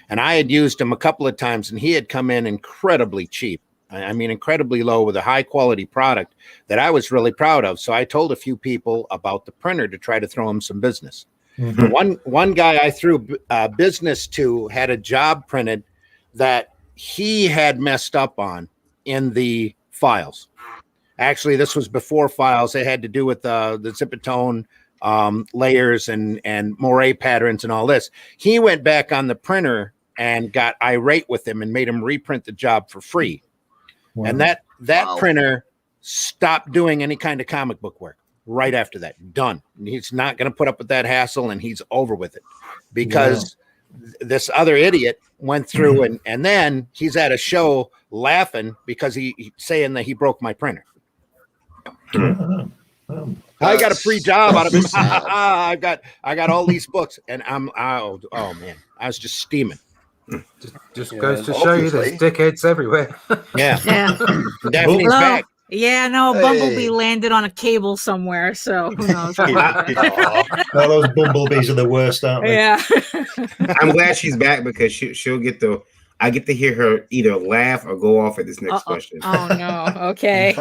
And I had used him a couple of times, and he had come in incredibly cheap. I mean, incredibly low with a high-quality product that I was really proud of. So I told a few people about the printer to try to throw him some business. Mm-hmm. One guy I threw business to had a job printed that he had messed up on in the files. Actually, this was before files. It had to do with the Zipatone layers and moire patterns and all this. He went back on the printer and got irate with him and made him reprint the job for free. Wow. And that printer stopped doing any kind of comic book work right after that. Done. He's not going to put up with that hassle, and he's over with it because this other idiot went through and then he's at a show laughing because he saying that he broke my printer. I got a free job out of it. I got all these books, and oh man, I was just steaming. Just goes to show you there's dickheads everywhere. Yeah. Daphne's back. Yeah, no, Bumblebee landed on a cable somewhere, so who knows? Those bumblebees are the worst, aren't they? Yeah. I'm glad she's back because she'll get I get to hear her either laugh or go off at this next question. Oh no. Okay.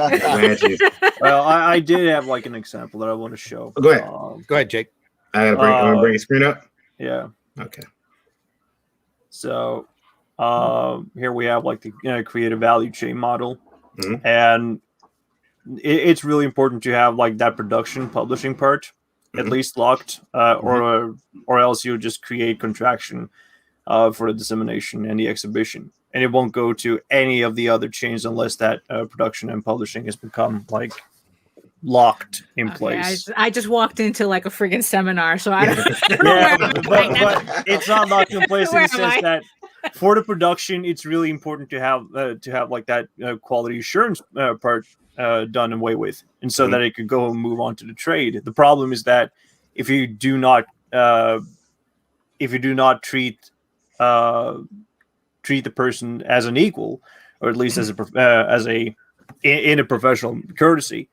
Well, I did have like an example that I want to show. Go ahead. Go ahead, Jake. I'm gonna bring a screen up. Yeah. Okay. So here we have like the creative value chain model, and it's really important to have like that production publishing part at least locked, or else you just create contraction for the dissemination and the exhibition, and it won't go to any of the other chains unless that production and publishing has become like locked in place. I just walked into like a friggin' seminar, so I don't know but it's not locked in place in the sense that for the production, it's really important to have like that quality assurance part done away with, and so that it could go and move on to the trade. The problem is that if you do not treat the person as an equal, or at least in a professional courtesy,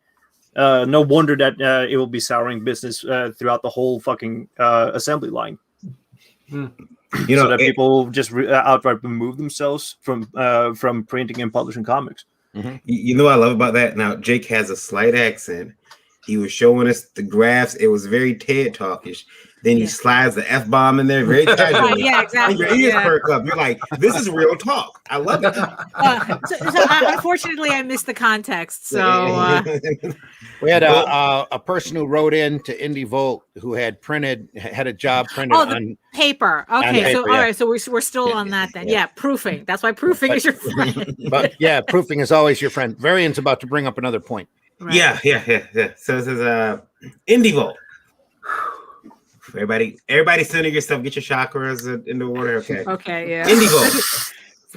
no wonder that it will be souring business throughout the whole fucking assembly line. You know, so that people just outright remove themselves from printing and publishing comics. You know what I love about that? Now, Jake has a slight accent. He was showing us the graphs. It was very TED Talkish. Then he slides the F-bomb in there very casually. Yeah, exactly. Your ears perk up. You're like, this is real talk. I love it. Unfortunately, I missed the context. So we had a person who wrote in to Indie Volt who had a job printed on paper. Okay, all right, so we're still on that then. Yeah, proofing. That's why proofing is your friend. But yeah, proofing is always your friend. Varian's about to bring up another point. Right. Yeah. So this is Indie Volt. Everybody center yourself. Get your chakras in the order. Okay. Yeah. Indie Volt.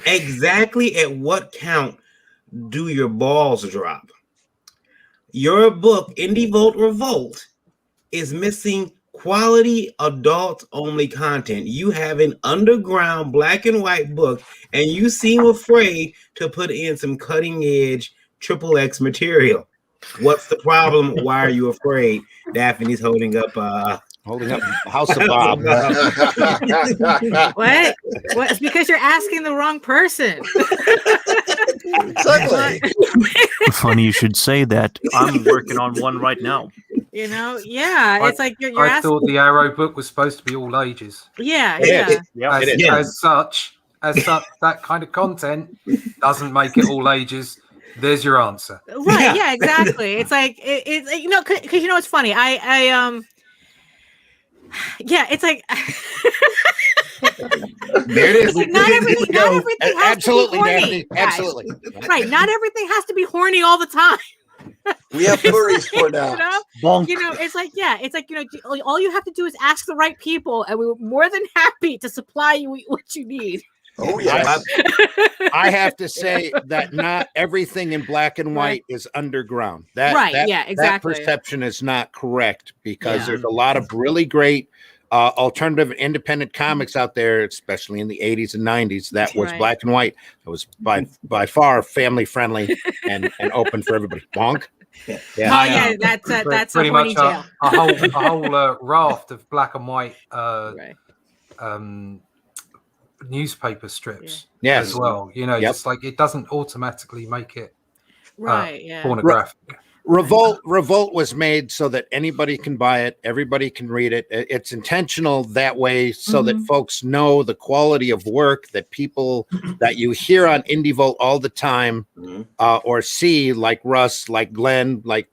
Exactly at what count do your balls drop? Your book, Indie Volt Revolt, is missing quality adult-only content. You have an underground black and white book, and you seem afraid to put in some cutting-edge XXX material. What's the problem? Why are you afraid? Daphne's holding up Holding up House of Bob. What? It's because you're asking the wrong person. Exactly. Funny you should say that. I'm working on one right now. You know, yeah. It's like you're I asking. thought the Arrow book was supposed to be all ages. Yeah, It yeah. is. Yeah, It is. As such, that kind of content doesn't make it all ages. There's your answer. Right. Yeah. Exactly. It's like it's you know, because you know it's funny. Yeah. It's like. There it is. Like not everything has Absolutely, to be horny, Daphne. guys. Absolutely. Right. Not everything has to be horny all the time. We have furries for You that. know? Bonk. You know, it's like, yeah, it's like, you know, all you have to do is ask the right people, and we're more than happy to supply you what you need. Oh yeah. I have to say that not everything in black and white is underground. That yeah, exactly. That perception is not correct because Yeah. there's a lot of really great alternative and independent comics out there, especially in the 80s and 90s. That was Right. black and white. It was by far family friendly and open for everybody. Bonk. Oh yeah, that's a pretty horny much jail. a whole raft of black and white Right. newspaper strips Yes. as well. You know, Yep. just like it doesn't automatically make it Right. Yeah. pornographic. Revolt was made so that anybody can buy it, everybody can read it. It's intentional that way so that folks know the quality of work that people that you hear on IndieVolt all the time or see, like Russ, like Glenn, like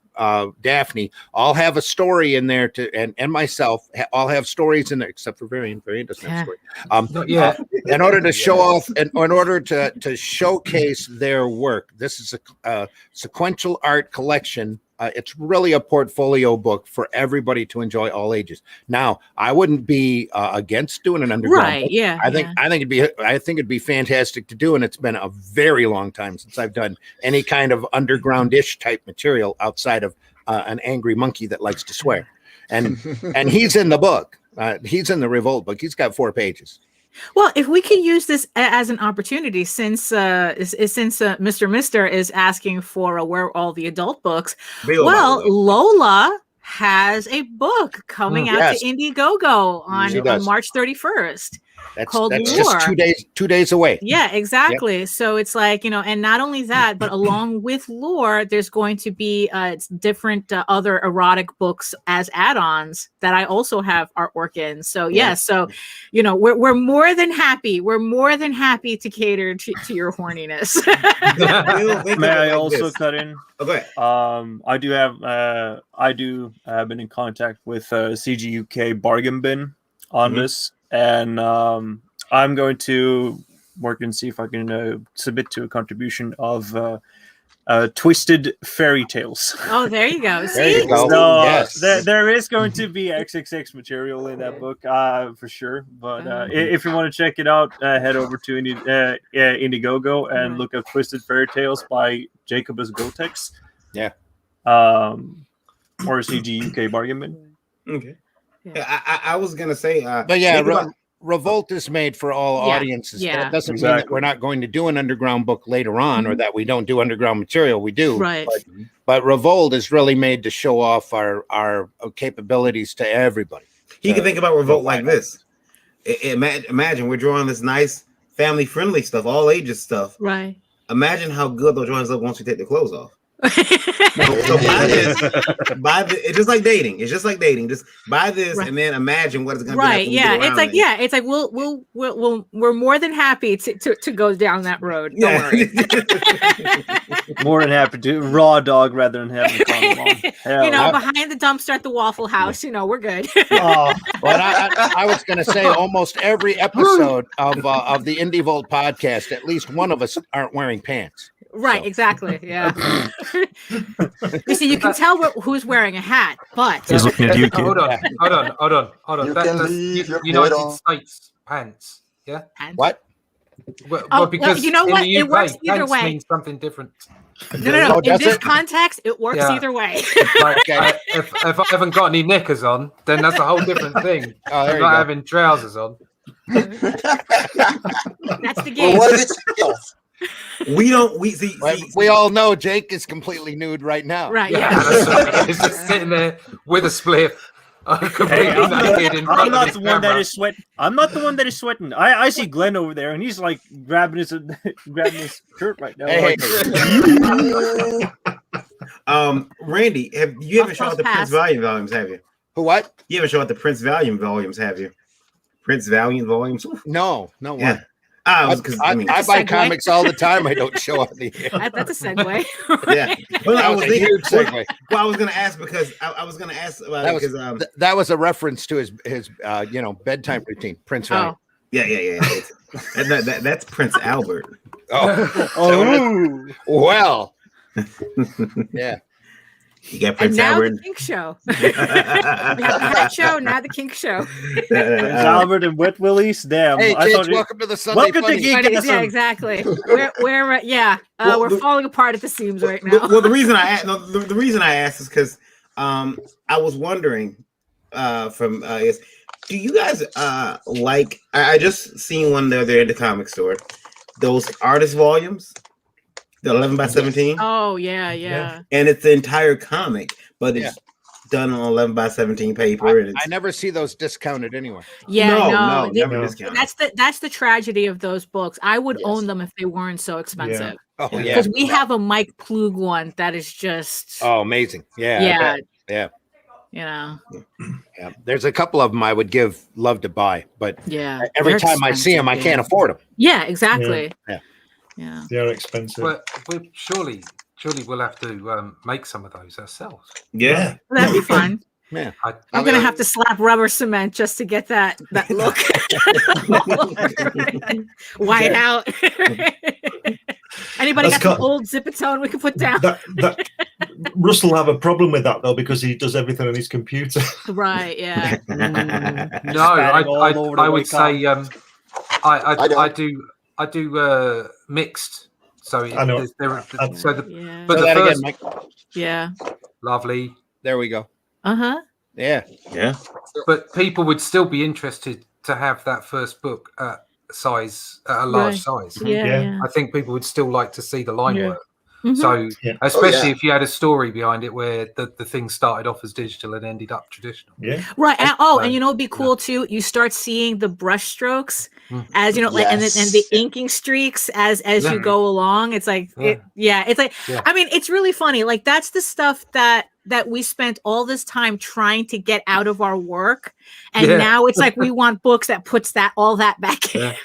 Daphne, all have a story in there and myself all have stories in there, except for Varian. Varian doesn't have a story. Not yet. In order to show off and in order to showcase their work. This is a sequential art collection. It's really a portfolio book for everybody to enjoy, all ages. Now, I wouldn't be against doing an underground Right. book. Yeah. I think it'd be fantastic to do, and it's been a very long time since I've done any kind of underground-ish type material outside of an angry monkey that likes to swear, and he's in the book. He's in the Revolt book. He's got 4 pages. Well, if we can use this as an opportunity, since Mr. Mister is asking for where all the adult books, well, Lola has a book coming out Yes. to Indiegogo on March 31st. That's called just Lore. 2 days away. Yeah, exactly. So it's like, you know, and not only that, but along with Lore, there's going to be different other erotic books as add-ons that I also have artwork in. So so you know, we're more than happy. We're more than happy to cater to your horniness. May I also cut in? Oh, go ahead. I have been in contact with CG UK Bargain Bin on this, and I'm going to work and see if I can submit to a contribution of Twisted Fairy Tales. Oh, there you go. There you See? go. So Yes. there is going to be XXX material in that book for sure. But if you want to check it out, head over to Indiegogo and look up Twisted Fairy Tales by Jacobus Gotex. Yeah. Or CG UK Bargain Bin. Okay. Yeah, I was gonna say, But yeah, Revolt is made for all audiences. Yeah. That doesn't mean that we're not going to do an underground book later on, or that we don't do underground material. We do, Right. But Revolt is really made to show off our capabilities to everybody. You can think about Revolt like this. Imagine we're drawing this nice family-friendly stuff, all ages stuff. Right. Imagine how good those drawings look once we take the clothes off. So buy this. It's just like dating. Just buy this and then imagine what it's going to be. Right. Yeah. It's like we're more than happy to go down that road. Don't worry. More than happy to raw dog rather than having a condom on. You know, behind the dumpster at the Waffle House. You know, we're good. But I was going to say, almost every episode of the IndieVolt podcast, at least one of us aren't wearing pants. Right, So. Exactly. Yeah. You see, you can tell who's wearing a hat, but He's looking at you, kid. Hold on. You That's can leave your United coat on. States pants. Yeah. What? Well, because you know in what? the It UK, works either pants way. means something different. No. In does this it? context, it works Yeah. either way. Like, if I haven't got any knickers on, then that's a whole different thing. Oh, there I'm you not go. having trousers on. That's the Well, game. what if it's stealth? We all know Jake is completely nude right now. Right. Yeah, Yeah. that's right. He's just sitting there with a spliff, Hey, I'm not the one that is sweating. I'm not the one that is sweating. I see Glenn over there, and he's like grabbing his shirt right now. Hey. Randy, you haven't shown the Prince Valiant volumes, have you? Who? What? You haven't shown the Prince Valiant volumes, have you? Prince Valiant volumes? No. Yeah. I buy comics all the time. I don't show up the. That's a segue. Yeah, well, that was a huge segue. Well, I was going to ask because I was going to ask about that was a reference to his bedtime routine, Prince Valiant. Yeah. That's Prince Albert. Oh, well, yeah. You got Prince now Albert. The Kink Show. We have the Hat Show, now the Kink Show. Prince Albert and Wet Willies. Damn. Hey, kids, welcome to the Sunday Welcome Funnies. to Geek. Yeah, exactly. We're falling apart at the seams right now. Well, the reason I asked is because I was wondering is do you guys like? I just seen one there at the comic store. Those artist volumes. The 11 by 17. Oh yeah. And it's the entire comic, but it's done on 11 by 17 paper. I never see those discounted anywhere. Yeah, no, never discounted. That's the tragedy of those books. I would own them if they weren't so expensive. Oh yeah, because we have a Mike Plug one that is just amazing. Yeah. You know, there's a couple of them I would love to buy, but every time I see them, I can't afford them. Yeah, exactly. Yeah, they're expensive. But surely we'll have to make some of those ourselves. Yeah, that'd be fun. Yeah, I'm gonna have to slap rubber cement just to get that look white out. Anybody got some old Zipatone we can put down? Russell will have a problem with that though because he does everything on his computer. Right? Yeah. No, I would say I do mixed. So I know. Yeah. Lovely. There we go. Yeah. But people would still be interested to have that first book at a large size. Yeah. I think people would still like to see the line work. So especially if you had a story behind it where the thing started off as digital and ended up traditional. Yeah. Right. And you know it'd be cool too. You start seeing the brush strokes as you know, like and the inking streaks as you go along. It's like it's like I mean, it's really funny. Like that's the stuff that we spent all this time trying to get out of our work. And now it's like we want books that puts all that back in. I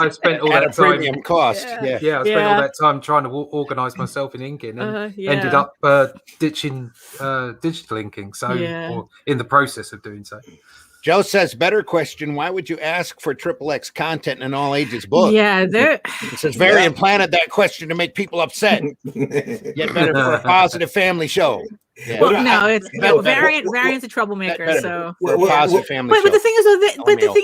spent all at that a premium cost. I spent all that time trying to organize myself in inking and ended up ditching digital inking. So or in the process of doing so. Joe says, better question. Why would you ask for XXX content in an all ages book? Yeah, it says Varian planted that question to make make upset. Yet better for a positive family show. Yeah. Well, Varian's a troublemaker. So for a positive family show. But the thing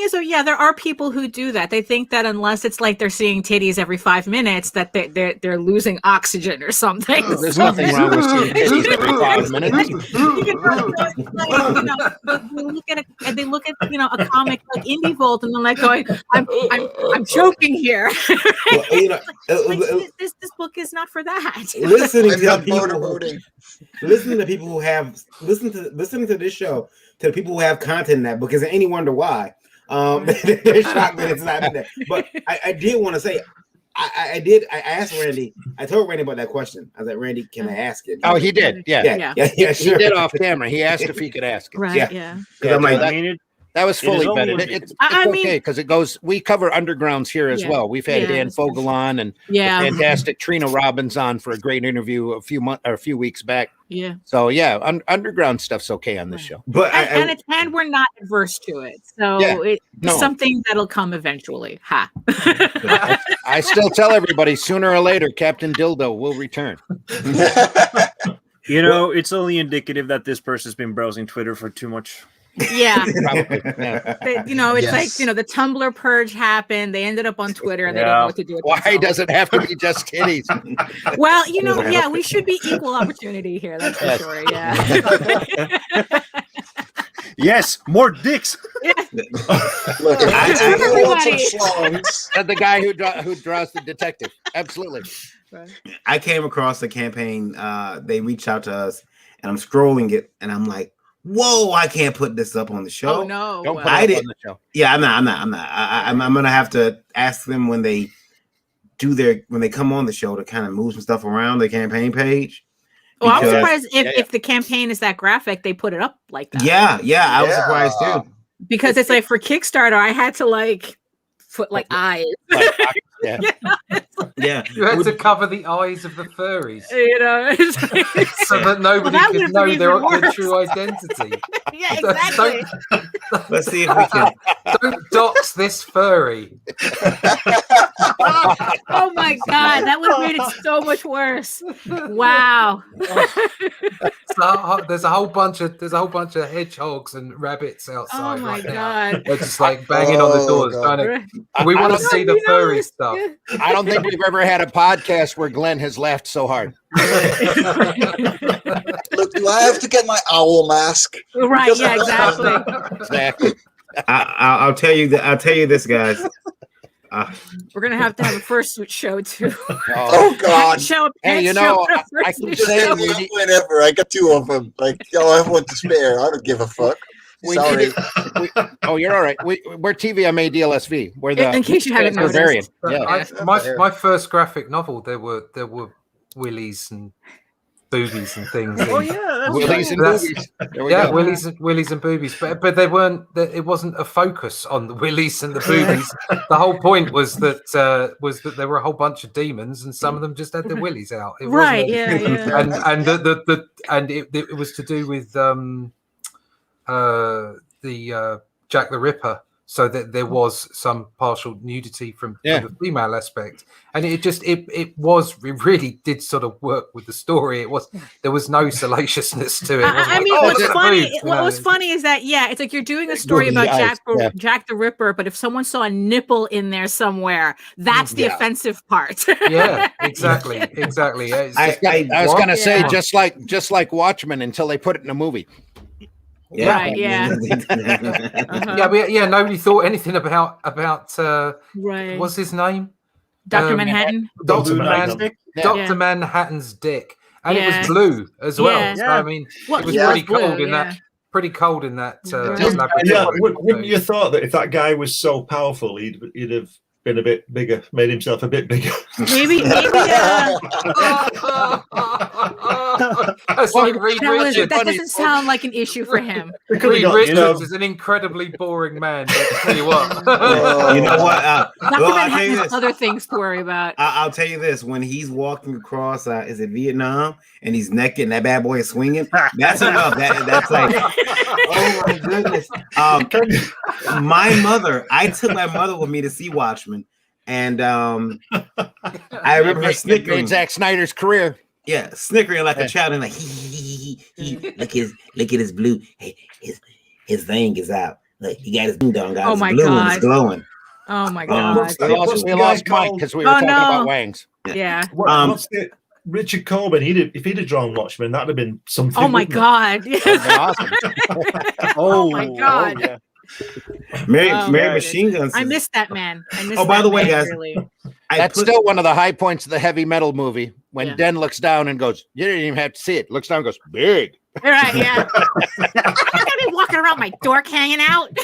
is, there are people who do that. They think that unless it's like they're seeing titties every 5 minutes, that they're losing oxygen or something. There's nothing wrong with seeing titties every 5 minutes. They look at a comic like Indie Volt, and they're like going, "I'm joking here." This book is not for that. Listening to people who have listening to this show, to the people who have content in that book, is there any wonder why? They're shocked that it's not in there. But I did want to say, I asked Randy. I told Randy about that question. I was like, Randy, can I ask it? Oh, he did. Yeah, sure. He did off camera. He asked if he could ask it. Right. Yeah. I'm like, that was fully vetted. It's okay because it goes. We cover undergrounds here as well. We've had Dan Fogel on and the fantastic Trina Robbins on for a great interview a few weeks back. Yeah. So underground stuff's okay on this show. But and we're not adverse to it. So it's something that'll come eventually. Ha. I still tell everybody sooner or later Captain Dildo will return. It's only indicative that this person's been browsing Twitter for too much. Yeah. Probably. It's like, the Tumblr purge happened. They ended up on Twitter and they don't know what to do with Why does it have to be just titties? Well, we should be equal opportunity here. That's for sure. Yeah. Yes, more dicks. Look, the guy who draws the detective. Absolutely. I came across a campaign. They reached out to us, and I'm scrolling it, and I'm like, whoa, I can't put this up on the show. Oh no! Don't put I it did- up on the show. Yeah, I'm not. I'm gonna have to ask them when they come on the show to kind of move some stuff around the campaign page. Well, I'm because- surprised if the campaign is that graphic, they put it up like that. Yeah, I was surprised too. Because it's like for Kickstarter, I had to like put like eyes. Yeah. Yeah, You had to cover the eyes of the furries You know, so that nobody that could would've know been their even worse. true identity. yeah, exactly. let's see if we can. Don't dox this furry. Oh my god, that would have made it so much worse. Wow. So, there's a whole bunch of hedgehogs and rabbits outside Oh my right now. god. They're just like banging on the doors, trying to. We want to see the furry stuff. I don't think we've ever had a podcast where Glenn has laughed so hard. Look, do I have to get my owl mask? Right, yeah, exactly. Exactly. I'll tell you that. I'll tell you this, guys. We're gonna have to have a fursuit show too. Oh God! Show a Hey, pet you show know, and a I fursuit can show. say Same whenever. I got 2 of them. Like, I have one to spare. I don't give a fuck. We Sorry. oh, you're all right. We're TVMA DLSV. We're the In case you haven't we're noticed. varian. Yeah. My first graphic novel, there were willies and boobies and things. Oh yeah, Willies and That's- boobies. There we Yeah, go. willies and boobies, but they weren't. It wasn't a focus on the willies and the boobies. The whole point was that there were a whole bunch of demons, and some of them just had their willies out. It right. wasn't- Yeah, yeah. and it was to do with Jack the Ripper, so that there was some partial nudity from the female aspect, and it really did sort of work with the story. There was no salaciousness to it. It wasn't I like, mean, "Oh, what's look at funny? boobs," you What know. was funny is that it's like you're doing a story about Jack the Ripper, but if someone saw a nipple in there somewhere, that's the offensive part. Yeah, exactly. Yeah, it's just- I was gonna say Yeah. just like Watchmen until they put it in a movie. Right, yeah. yeah. Nobody thought anything about Right. what's his name? Dr. Manhattan. Dr. Manhattan. Dr. Manhattan's dick, and it was blue as well. Yeah. So, I mean, Well, it was yeah, pretty blue, cold in yeah. that. Pretty cold in that. Right. Yeah, wouldn't you thought that if that guy was so powerful, he'd have been a bit bigger, made himself a bit bigger? Maybe. That's like Reed Richards. That doesn't sound like an issue for him. Reed Richards is an incredibly boring man. But I'll tell you what. You know what? Dr. I'll tell you Manhattan has this. other things to worry about. I'll tell you this: when he's walking across, is it Vietnam, and he's naked, and that bad boy is swinging. That's enough. That's like, oh my goodness. My mother. I took my mother with me to see Watchmen, and I remember her Made snickering. Zack Snyder's career. Yeah, snickering like a child, and like he look at his blue. His thing is out. Like he got his ding dong out. Oh It's my blue and God. it's glowing. Oh my god. We lost Mike because we were talking about Wangs. Yeah. What's it? Richard Coleman. If he'd have drawn Watchmen, that'd have been something. Oh my wouldn't it? god. Awesome. Oh my god. yeah. Mary Oh, Machine Gun. I missed that man. Oh, by the way, guys, That's still one of the high points of the heavy metal movie when Yeah. Den looks down and goes, "You didn't even have to see it." Looks down and goes, "Big." Right, yeah. I'm not gonna be walking around my dork hanging out.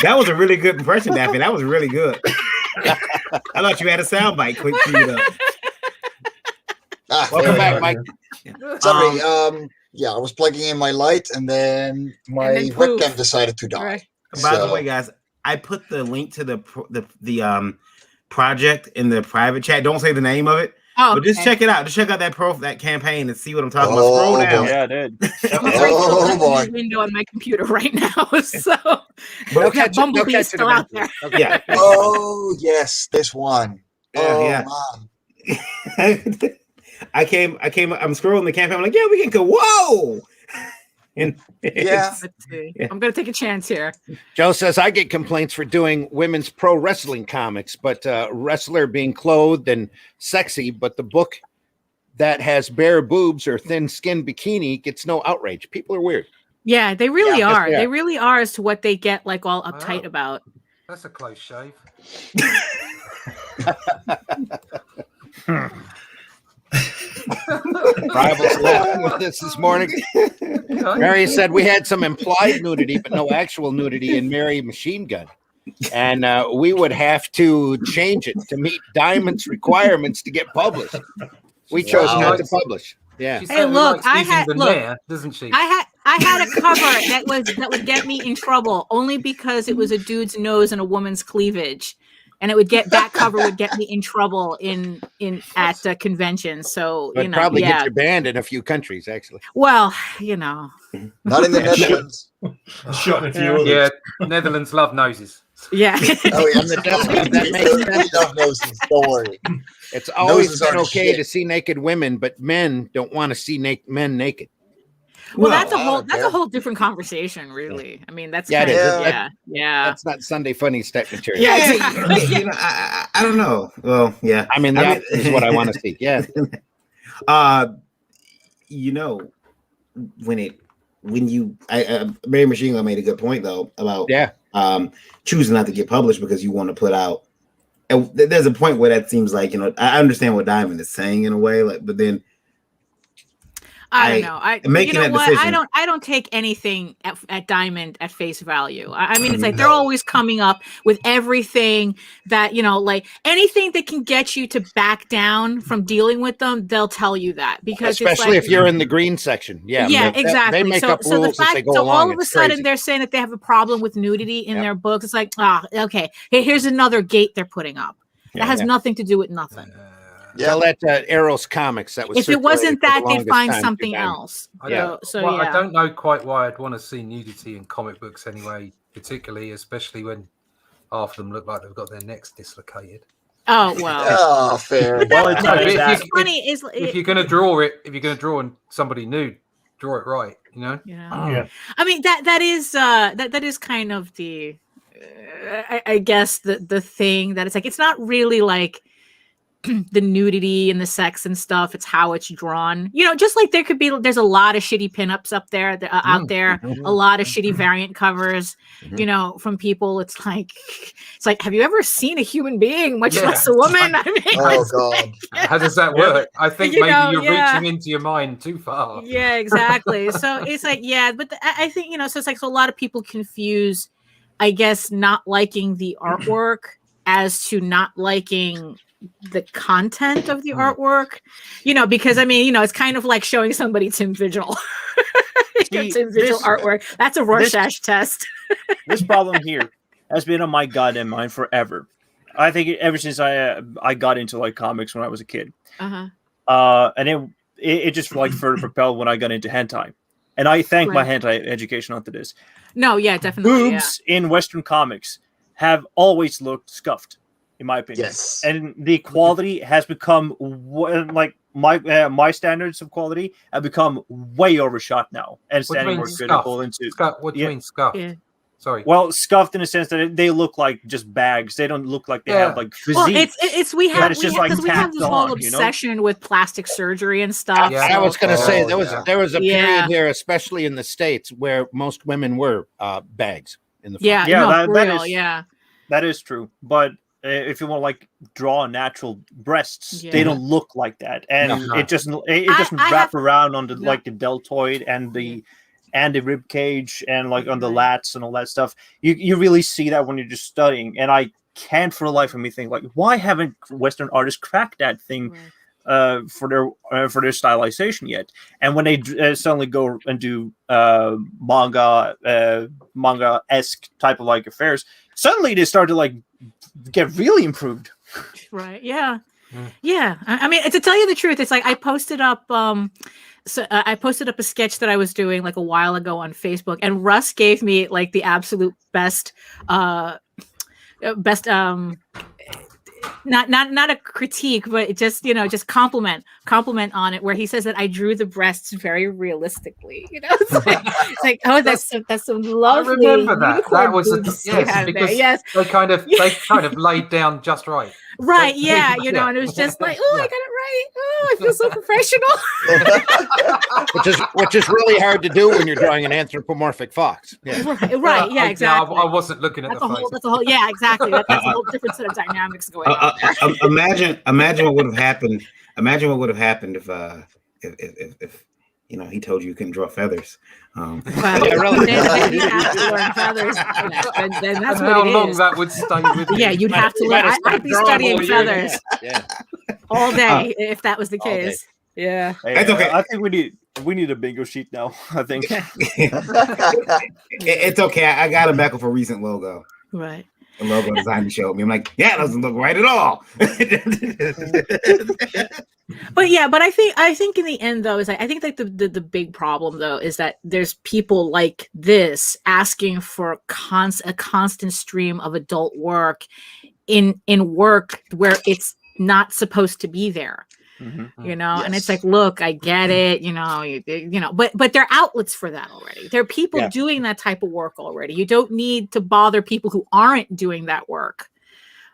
That was a really good impression, Daphne. That was really good. I thought you had a soundbite. Quick queued up. Welcome back, Mike. Sorry. Yeah, I was plugging in my light, and then my And then poof. webcam decided to die. Right. By So- the way, guys, I put the link to the project in the private chat. Don't say the name of it, Oh, but just okay. check it out. Just check out that campaign and see what I'm talking Oh, about. Scroll down. boy. Yeah, I did. I'm right Oh, through boy. the window on my computer right now. So We'll that catch it Bumblebee is still out there. eventually. Yeah. Oh yes, this one. Yeah, Oh yeah. man. I'm scrolling the campaign. I'm like, yeah, we can go. Whoa. And Yeah. Let's see. Yeah. I'm gonna take a chance here. Joe says I get complaints for doing women's pro wrestling comics, but wrestler being clothed and sexy, but the book that has bare boobs or thin skin bikini gets no outrage. People are weird. Yeah, they really Yeah, are. yes, they They are. really are as to what they get like all uptight Wow. about. That's a close shave. Rivals laughing with this morning. Mary said we had some implied nudity, but no actual nudity in Mary Machine Gun. And we would have to change it to meet Diamond's requirements to get published. We chose not to publish. Yeah. She Hey, certainly look, likes I using had the look, mayor, doesn't she? I had a cover that would get me in trouble only because it was a dude's nose and a woman's cleavage, and that cover would get me in trouble at conventions. So But probably get you banned in a few countries, actually. Well, Not in the Netherlands. Shot a few others. Yeah, Netherlands love noses. yeah. Oh, yeah. That makes sense. Love noses, don't worry. It's always Noses been aren't okay shit. to see naked women, but men don't want to see men naked. Well, I that's don't care. a whole different conversation, really. I mean, that's Yeah, kind it of, is. yeah. That's not Sunday Funnies type material. Yeah. You know, I don't know. Well, yeah. I mean, that is what I want to see. Yeah. You know, Mary Machine Gun made a good point though about choosing not to get published because you want to put out. And there's a point where that seems like, I understand what Diamond is saying in a way, like, but then I don't know. making you know that what? decision. I don't take anything at Diamond at face value. I mean, it's like they're always coming up with everything that, like anything that can get you to back down from dealing with them. They'll tell you that because Especially if you're in the green section. Yeah. Yeah, I mean, exactly. They make up so the rules as they fact, go so along. all of a It's sudden crazy. they're saying that they have a problem with nudity in their books. It's like, okay, here's another gate they're putting up. That has nothing to do with nothing. Tell that Eros Comics that was. If it wasn't that, they'd find something time. else. I Yeah. I don't know quite why I'd want to see nudity in comic books anyway, particularly, especially when half of them look like they've got their necks dislocated. Oh well. Oh, fair. Well, it's not It's that. funny. Is If you're going to draw somebody nude, draw it right, Yeah. Yeah. I mean that is kind of the I guess the thing that it's like it's not really like the nudity and the sex and stuff. It's how it's drawn. Just like there's a lot of shitty pinups up there out there, a lot of shitty variant covers. From people. It's like have you ever seen a human being, much less a woman? I mean, Oh, God. How does that work? I think You maybe know, you're yeah. reaching into your mind too far. Yeah, exactly. So it's like, but I think, so it's like, so a lot of people confuse, I guess, not liking the artwork as to not liking the content of the artwork, because I mean, it's kind of like showing somebody Tim Vigil. Tim Vigil artwork. That's a Rorschach test. This problem here has been on my goddamn mind forever. I think ever since I got into like comics when I was a kid. And it just like further propelled when I got into hentai. And I thank my hentai education onto this. No, yeah, definitely. Boobs in Western comics have always looked scuffed, in my opinion. Yes. And the quality has become like my standards of quality have become way overshot now, and What do you standing mean more critical into. What do you mean scuffed? Yeah. Sorry. Well, scuffed in a sense that they look like just bags. They don't look like they have like physique. Well, we have it's just, like, this tacked whole on, obsession with plastic surgery and stuff. Yeah. I was going to say Oh, there was a Yeah. period here, especially in the States, where most women were bags in the front. Yeah, Yeah, no, that- for that real, is- yeah. That is true, but if you want to like draw natural breasts, Yeah. they don't look like that, and No. it doesn't I wrap have- around on the No. like the deltoid and the rib cage and like on the lats and all that stuff. You really see that when you're just studying, and I can't for the life of me think like, why haven't Western artists cracked that thing for their stylization yet? And when they suddenly go and do manga-esque type of like affairs, suddenly they start to like get really improved. Right. Yeah. Yeah. I mean, to tell you the truth, it's like I posted up I posted up a sketch that I was doing like a while ago on Facebook, and Russ gave me like the absolute best not a critique, but just just compliment on it, where he says that I drew the breasts very realistically. It's like oh, that's some lovely. I remember that. That was boobs you have there. because Yes. they kind of laid down just right. Right, Like, yeah, yeah. and it was just like, oh, I got it right. Oh, I feel so professional. which is really hard to do when you're drawing an anthropomorphic fox. Yeah. Right, yeah, exactly. I wasn't looking at That's the a whole. face. That's a whole. Yeah, exactly. That's a whole different set of dynamics going on. Imagine what would have happened. Imagine what would have happened if he told you couldn't draw feathers. Well, Yeah, really. then you have to learn feathers. Then that's And what how it long is. that would stay with you. Yeah, you'd have to learn. I'd be studying feathers Yeah. all day if that was the All day. case. Yeah. Hey, That's okay. I think we need a bingo sheet now. I think. It's okay. I got him back with a recent logo. Right. The logo design he showed me. I'm like, yeah, it doesn't look right at all. But I think in the end though I think like the big problem though is that there's people like this asking for a constant stream of adult work in work where it's not supposed to be there. Mm-hmm. And it's like, look, I get it, but there are outlets for that already. There are people doing that type of work already. You don't need to bother people who aren't doing that work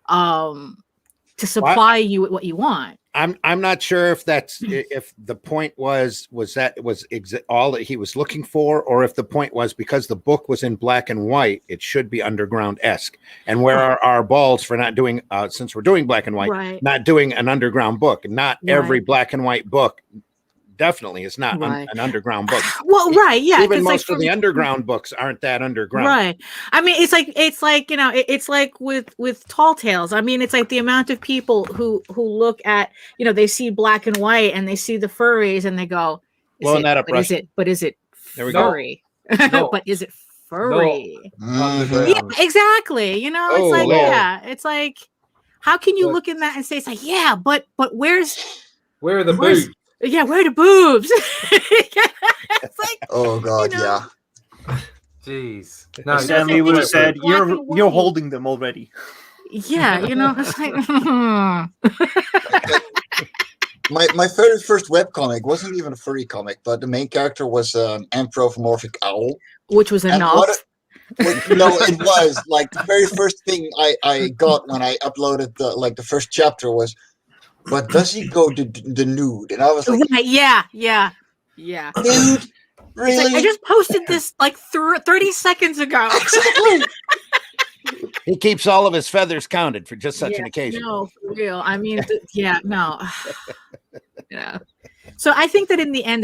to supply you with what you want. I'm not sure if if the point was that it was all that he was looking for, or if the point was because the book was in black and white, it should be underground-esque. And where are our balls for not doing, since we're doing black and white, not doing an underground book? Not every black and white book definitely is not an underground book. Well, right, yeah. Even most of the underground books aren't that underground. Right. I mean, it's like it's like with Tall Tales. I mean, it's like the amount of people who look at, they see black and white and they see the furries and they go, Blowing that up, but is it There we go. furry? No. But is it furry? No. Yeah, exactly. It's like, Lord. it's like, how can you look in that and say, it's like, yeah, but where are the where's- boobs? Yeah, where are the boobs? It's like, Oh God, yeah. Jeez. No, No, Stanley would have said, "You're holding them already." yeah, it's like, My very first webcomic wasn't even a furry comic, but the main character was an anthropomorphic owl. which was And enough. No, it was like the very first thing I got when I uploaded the first chapter was, but does he go to the nude? And I was like, Right, yeah. nude? Really? It's like, I just posted this like 30 seconds ago. Exactly. He keeps all of his feathers counted for just such an occasion. No, for real. I mean, no. Yeah. So I think that in the end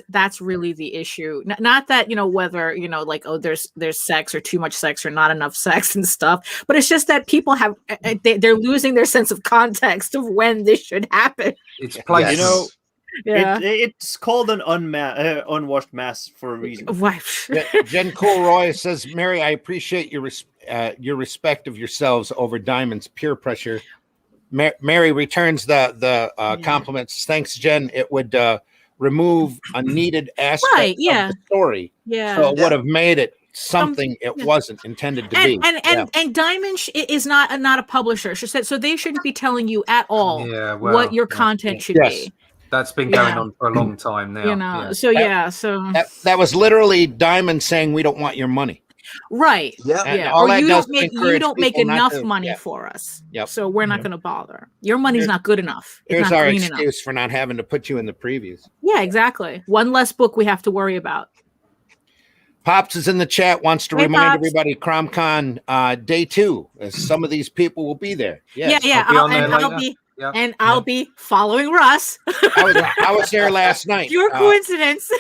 that's really the issue. Not that, whether, like, oh, there's sex or too much sex or not enough sex and stuff, but it's just that people they're losing their sense of context of when this should happen. It's place. Yeah. It's called an unwashed mass for a reason. Right. Jen Coolroy says, Mary, I appreciate your respect of yourselves over Diamond's peer pressure. Mary returns the compliments. Thanks, Jen. It would remove a needed aspect of the story. Yeah. So it would have made it something it wasn't intended to be. And Diamond is not a publisher. She said so they shouldn't be telling you at all what your content should be. That's been going on for a long time now. So that was literally Diamond saying we don't want your money. Right. Yeah. Or you don't make enough money for us. Yep. So we're not going to bother. Your money's not good enough. It's Here's not our green excuse enough. for not having to put you in the previews. Yeah, exactly. One less book we have to worry about. Pops is in the chat, wants to Hey, remind Pops. everybody CromCon day 2, as some of these people will be there. Yes. Yeah. I'll be following Russ. I was there last night. Pure coincidence.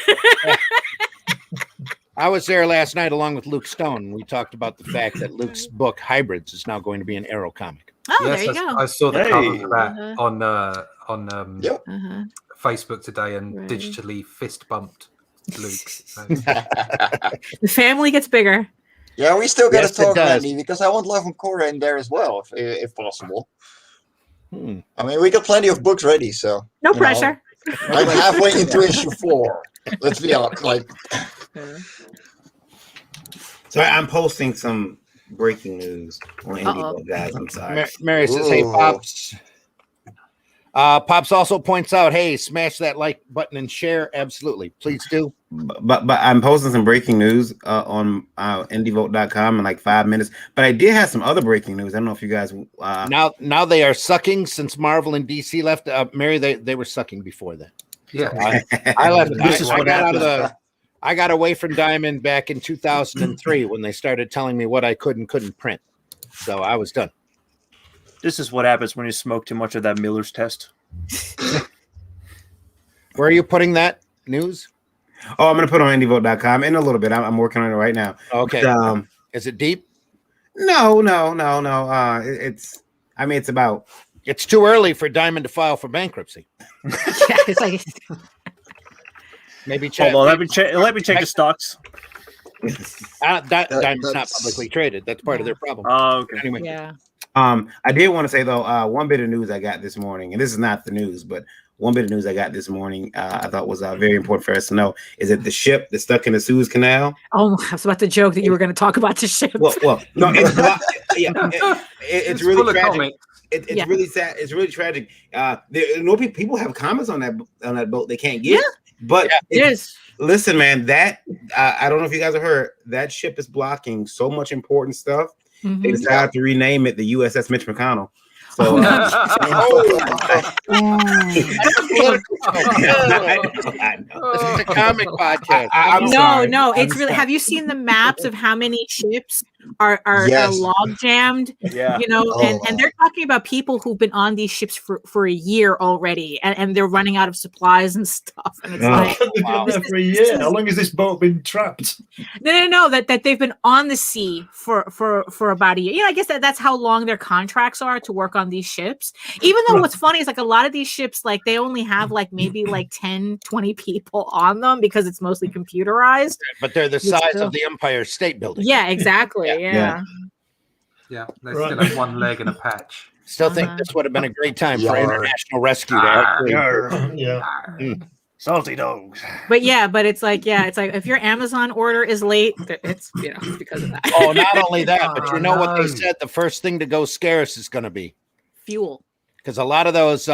I was there last night along with Luke Stone. We talked about the fact that Luke's book Hybrids is now going to be an Arrow comic. Oh, there you go. I saw the Hey. cover for that on Uh-huh. Facebook today and Right. digitally fist bumped Luke. So, The family gets bigger. Yeah, we still got to Yes, it talk, does. Randy, because I want Love and Cora in there as well, if possible. Hmm. I mean, we got plenty of books ready, so No you know, pressure. I'm halfway into issue 4. Let's be honest. Like, So I'm posting some breaking news on Indiegogo, guys. I'm sorry. Mary says, hey, Ooh. Pops. Pops also points out, hey, smash that like button and share. Absolutely. Please do. But I'm posting some breaking news on indievote.com in like 5 minutes. But I did have some other breaking news. I don't know if you guys Now they are sucking since Marvel and DC left. Mary, they were sucking before that. yeah. I left. This is I what got out of happens. I got away from Diamond back in 2003 when they started telling me what I could and couldn't print. So I was done. This is what happens when you smoke too much of that Miller's test. Where are you putting that news? Oh, I'm gonna put on indievote.com in a little bit. I'm working on it right now. Okay. But, is it deep? No. It's about. It's too early for Diamond to file for bankruptcy. Yeah, it's like Maybe check. Hold on, let me check the stocks. Diamond's not publicly traded. That's part of their problem. Oh, okay. Anyway, yeah. I did want to say though, one bit of news I got this morning, and this is not the news, but one bit of news I got this morning, I thought was very important for us to know, is that the ship that's stuck in the Suez Canal. Oh, I was about to joke that you were going to talk about the ship. Well, no, it's really tragic. It's really sad. It's really tragic. People have comments on that boat they can't get. Yeah. But it is. Listen, man, that I don't know if you guys have heard, that ship is blocking so much important stuff. Mhm. They decided to rename it the USS Mitch McConnell. So, this is a comic podcast. No, it's really. Have you seen the maps of how many ships are log jammed? Yeah, and they're talking about people who've been on these ships for a year already, and they're running out of supplies and stuff. And it's like, wow. For a year. How long has this boat been trapped? No, that they've been on the sea for about a year. I guess that's how long their contracts are to work on these ships. Even though what's funny is like a lot of these ships, like they only have like maybe like 10, 20 people on them because it's mostly computerized. But they're the size of the Empire State Building. Yeah, exactly. Yeah. They still have one leg and a patch. Still think this would have been a great time for international rescue. Salty dogs. But it's like if your Amazon order is late, it's because of that. Oh, not only that, but you know what they said the first thing to go scarce is going to be fuel. Because a lot of those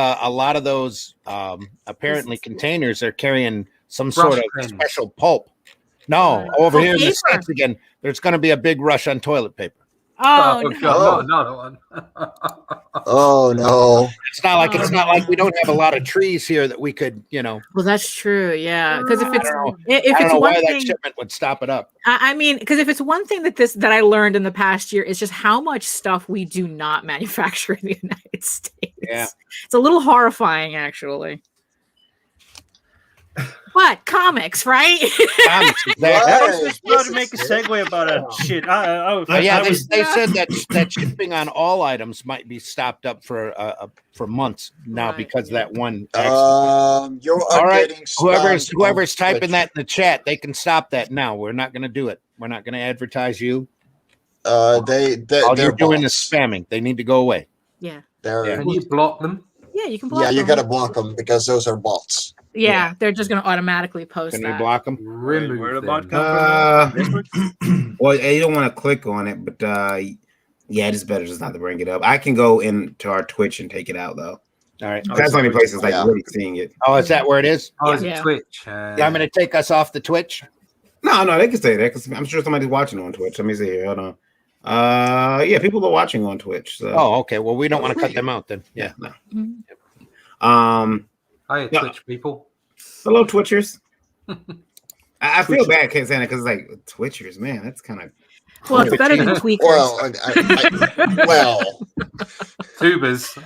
apparently containers are carrying some sort of special pulp. No, over here in the States again, there's going to be a big rush on toilet paper. Oh, no. God, not another one. Oh no! It's not like we don't have a lot of trees here that we could, Well, that's true, yeah. Because if it's I don't know why that shipment would stop it up. I mean, because if it's one thing that I learned in the past year is just how much stuff we do not manufacture in the United States. Yeah, it's a little horrifying, actually. What comics, right? Comics, exactly. I was just about to make a segue about that shit. They said that shipping on all items might be stopped up for months now because of that one accident. You're all right. Whoever's typing that in the chat, they can stop that now. We're not going to do it. We're not going to advertise you. All you're doing is spamming. They need to go away. Yeah. Can you block them? Yeah, you can block them. Yeah, you got to block them because those are bots. Yeah, they're just going to automatically post. Can you block them? Where the bot well, you don't want to click on it, but it's better just not to bring it up. I can go into our Twitch and take it out though. All right, that's the only places really seeing it. Oh, is that where it is? Oh, it's Twitch. I'm going to take us off the Twitch. No, they can stay there because I'm sure somebody's watching on Twitch. Let me see here. Hold on. People are watching on Twitch. So. Oh, okay. Well, we don't want to cut them out then. Yeah. No. Mm-hmm. Hi, Twitch people. Hello, Twitchers. I feel bad saying it because it's like Twitchers, man. That's kind of well, it's better than tweakers. Well, tubers.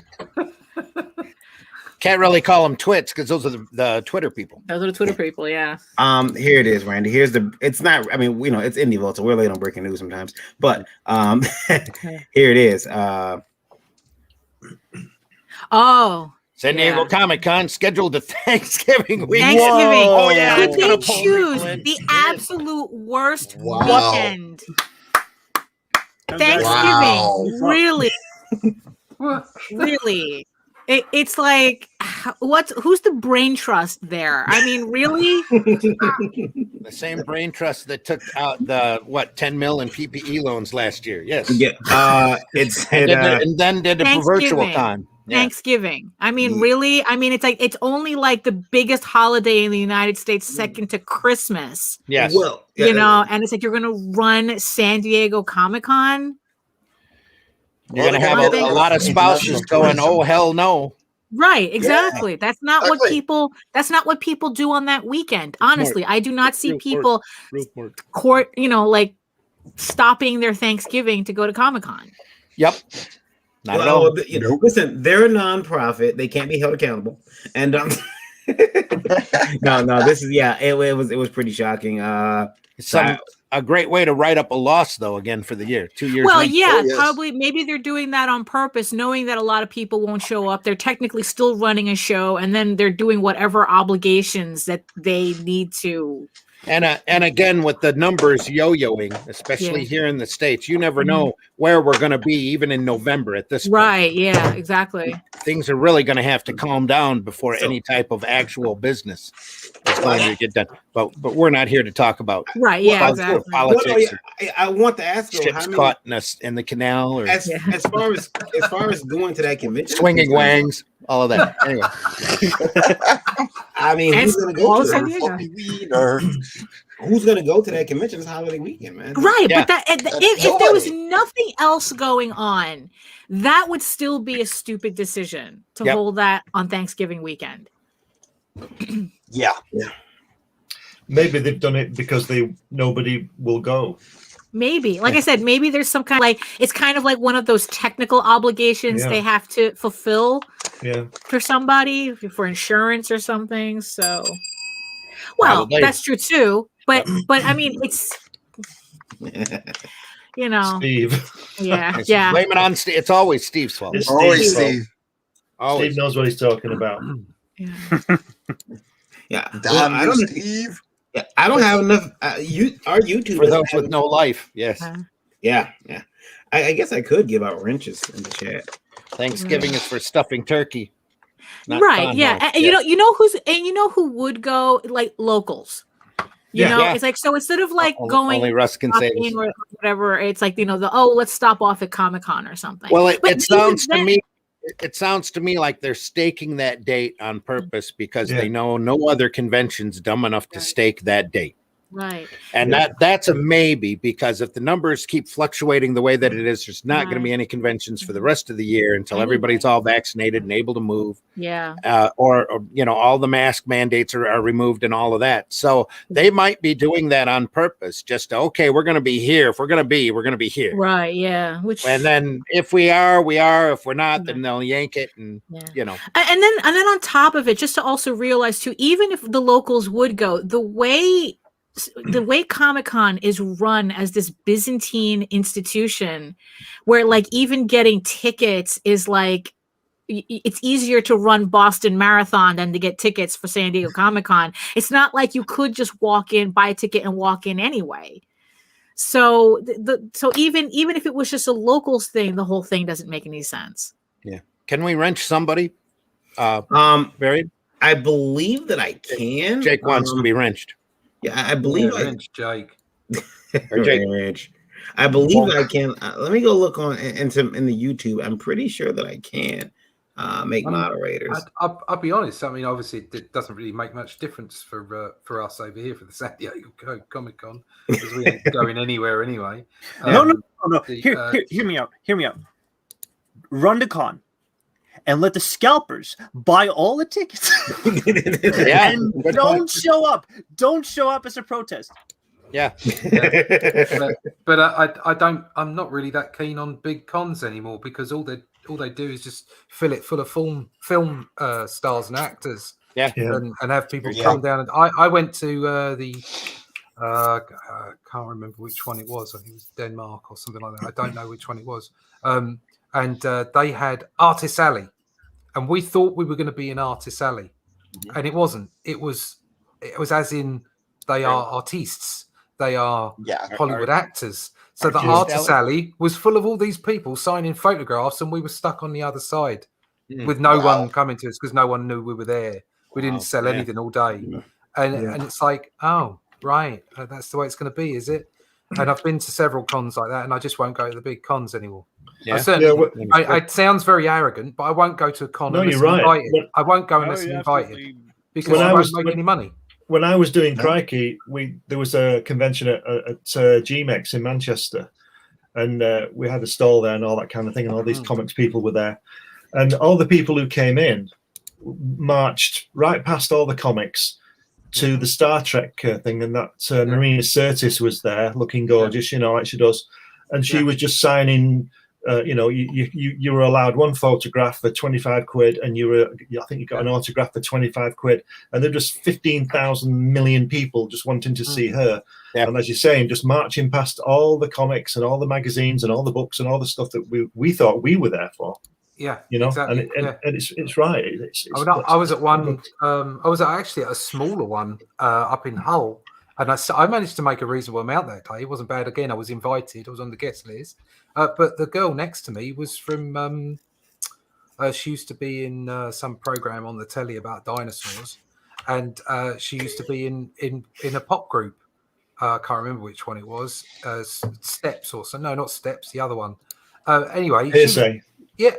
Can't really call them twits because those are the Twitter people. Those are the Twitter people, yeah. Here it is, Randy. It's not. I mean, it's indie vote, so we're late on breaking news sometimes. But here it is. San Diego Comic-Con scheduled to Thanksgiving week. Thanksgiving. Oh, yeah. Could they choose the absolute worst weekend? Thanksgiving. Really? Really? It's like, who's the brain trust there? I mean, really? The same brain trust that took out the 10 mil in PPE loans last year. Yes. Yeah. And then did a virtual con. Yeah. Thanksgiving. I mean, really? I mean, it's only like the biggest holiday in the United States, second to Christmas. Yes. Well, and it's like you're going to run San Diego Comic-Con. You're going to have a lot of spouses going, "Oh, hell no." Right, exactly. Yeah. That's not what people do on that weekend. Honestly, I do not see people like stopping their Thanksgiving to go to Comic-Con. Yep. Not at all. Listen, they're a nonprofit. They can't be held accountable. And No. This is it was pretty shocking. A great way to write up a loss, though. Again, for the year, 2 years. Well, late. yeah, yes. probably. Maybe they're doing that on purpose, knowing that a lot of people won't show up. They're technically still running a show, and then they're doing whatever obligations that they need to. And again, with the numbers yo-yoing, especially here in the States, you never know where we're going to be, even in November at this point. Right? Yeah, exactly. Things are really going to have to calm down before any type of actual business is going to get done. But we're not here to talk about Right? Yeah, exactly. politics. I want to ask though, Ships caught in the canal, or as far as going to that convention, swinging wangs, all of that. Anyway, I mean, who's going to go to that? Wiener. Who's going to go to that convention? It's holiday weekend, man. Right, Yeah. but if there was nothing else going on, that would still be a stupid decision to hold that on Thanksgiving weekend. Yeah. Maybe they've done it because nobody will go. Maybe, like I said, maybe there's some kind of it's kind of like one of those technical obligations they have to fulfill for somebody, for insurance or something. So, well, Probably. that's true too. But I mean, it's Steve. yeah. Blame it on Steve. It's always Steve's fault. It's Always Steve's fault. Steve. Always. Steve knows what he's talking about. Yeah. Damn I you, don't. Steve. Yeah, I don't have enough. Our YouTube For those with no life, yes. Yeah. I guess I could give out wrenches in the chat. Thanksgiving is for stuffing turkey. not Right? fun, Yeah. no. And you know who would go, like locals. It's like, so instead of like going only Russ can say this. or whatever, it's like let's stop off at Comic-Con or something. Well, it But sounds even to me. It sounds to me like they're staking that date on purpose because they know no other convention's dumb enough to stake that date. Right. And that's a maybe, because if the numbers keep fluctuating the way that it is, there's not going to be any conventions for the rest of the year until everybody's all vaccinated and able to move. Yeah. Or all the mask mandates are removed and all of that. So they might be doing that on purpose, just okay, we're going to be here. If we're going to be, we're going to be here. Right. Yeah. And then if we are, we are. If we're not, then they'll yank it. And And then on top of it, just to also realize too, even if the locals would go, the way Comic-Con is run as this Byzantine institution where like even getting tickets is like it's easier to run Boston Marathon than to get tickets for San Diego Comic-Con. It's not like you could just walk in, buy a ticket and walk in anyway. So so even if it was just a locals thing, the whole thing doesn't make any sense. Yeah. Can we wrench somebody? Varian? I believe that I can. Jake wants to be wrenched. Yeah, I believe Jake. Or Jake. I believe I can. Let me go look in the YouTube. I'm pretty sure that I can make moderators. I'll be honest. I mean, obviously, it doesn't really make much difference for us over here for the San Diego Comic Con because we ain't going anywhere anyway. No. Hear me out. Run the con and let the scalpers buy all the tickets. And don't show up. Don't show up as a protest. Yeah. But I'm not really that keen on big cons anymore because all they do is just fill it full of film stars and actors. And have people come down. And I went to I can't remember which one it was. I think it was Denmark or something like that. I don't know which one it was. And they had Artist Alley, and we thought we were going to be in Artist Alley, and it wasn't. It was as in they are artistes, they are Hollywood actors. So the Artist Alley was full of all these people signing photographs, and we were stuck on the other side with no one coming to us because no one knew we were there. We didn't sell anything all day, and it's like, oh right, that's the way it's going to be, is it? And I've been to several cons like that, and I just won't go to the big cons anymore. It sounds very arrogant, but I won't go to a con unless I'm invited. I won't go unless I'm invited because I won't make any money. When I was doing Crikey, there was a convention at GMEX in Manchester, and we had a stall there and all that kind of thing, and all these comics people were there, and all the people who came in marched right past all the comics to the Star Trek thing, and that Marina Sirtis was there looking gorgeous, like she does, and she was just signing you were allowed one photograph for 25 quid, and I think you got an autograph for 25 quid, and there were just 15,000 million people just wanting to see her. Yeah. And as you're saying, just marching past all the comics and all the magazines and all the books and all the stuff that we thought we were there for. Yeah, exactly. And it's right. I was at one. I was actually at a smaller one up in Hull, and I managed to make a reasonable amount that day. It wasn't bad. Again, I was invited. I was on the guest list. But the girl next to me was from. She used to be in some program on the telly about dinosaurs, and she used to be in a pop group. I can't remember which one it was. Steps or so? No, not Steps. The other one. Anyway,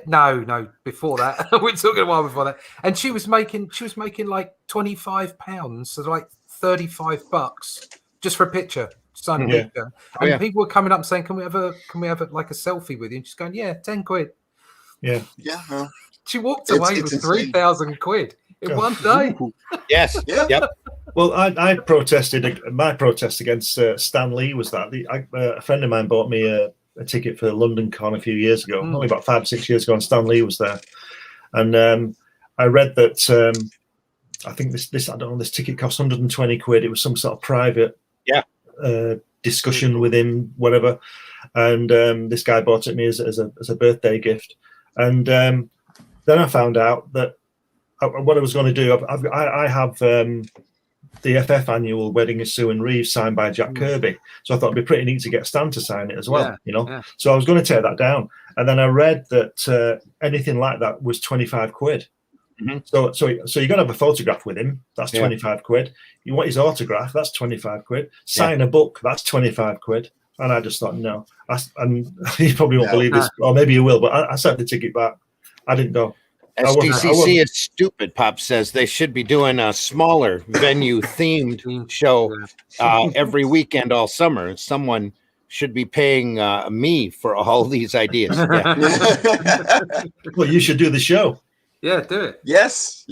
no. Before that, we're talking a while before that, and she was making like £25, so like $35 just for a picture. And people were coming up and saying, "Can we have like a selfie with you?" And she's going, "Yeah, 10 quid." Yeah. She walked away with 3,000 quid in one day. Yes. Yep. Well, I protested. My protest against Stan Lee was that a friend of mine bought me a ticket for London Con a few years ago, only about 5-6 years ago, and Stan Lee was there. And I read that I think this I don't know, this ticket cost 120 quid. It was some sort of private discussion with him, whatever. And this guy bought it me as a birthday gift. And then I found out that what I was going to do, I have the FF annual Wedding of Sue and Reeves signed by Jack Kirby. So I thought it'd be pretty neat to get Stan to sign it as well, So I was going to take that down. And then I read that anything like that was 25 quid. Mm-hmm. So you're going to have a photograph with him. That's 25 quid. You want his autograph? That's 25 quid. Sign a book? That's 25 quid. And I just thought, no. And you probably won't believe this, or maybe you will, but I sent the ticket back. I didn't go. SDCC is stupid, Pop says. They should be doing a smaller venue-themed show every weekend all summer. Someone should be paying me for all these ideas. Yeah. Well, you should do the show. Yeah, do it. Yes.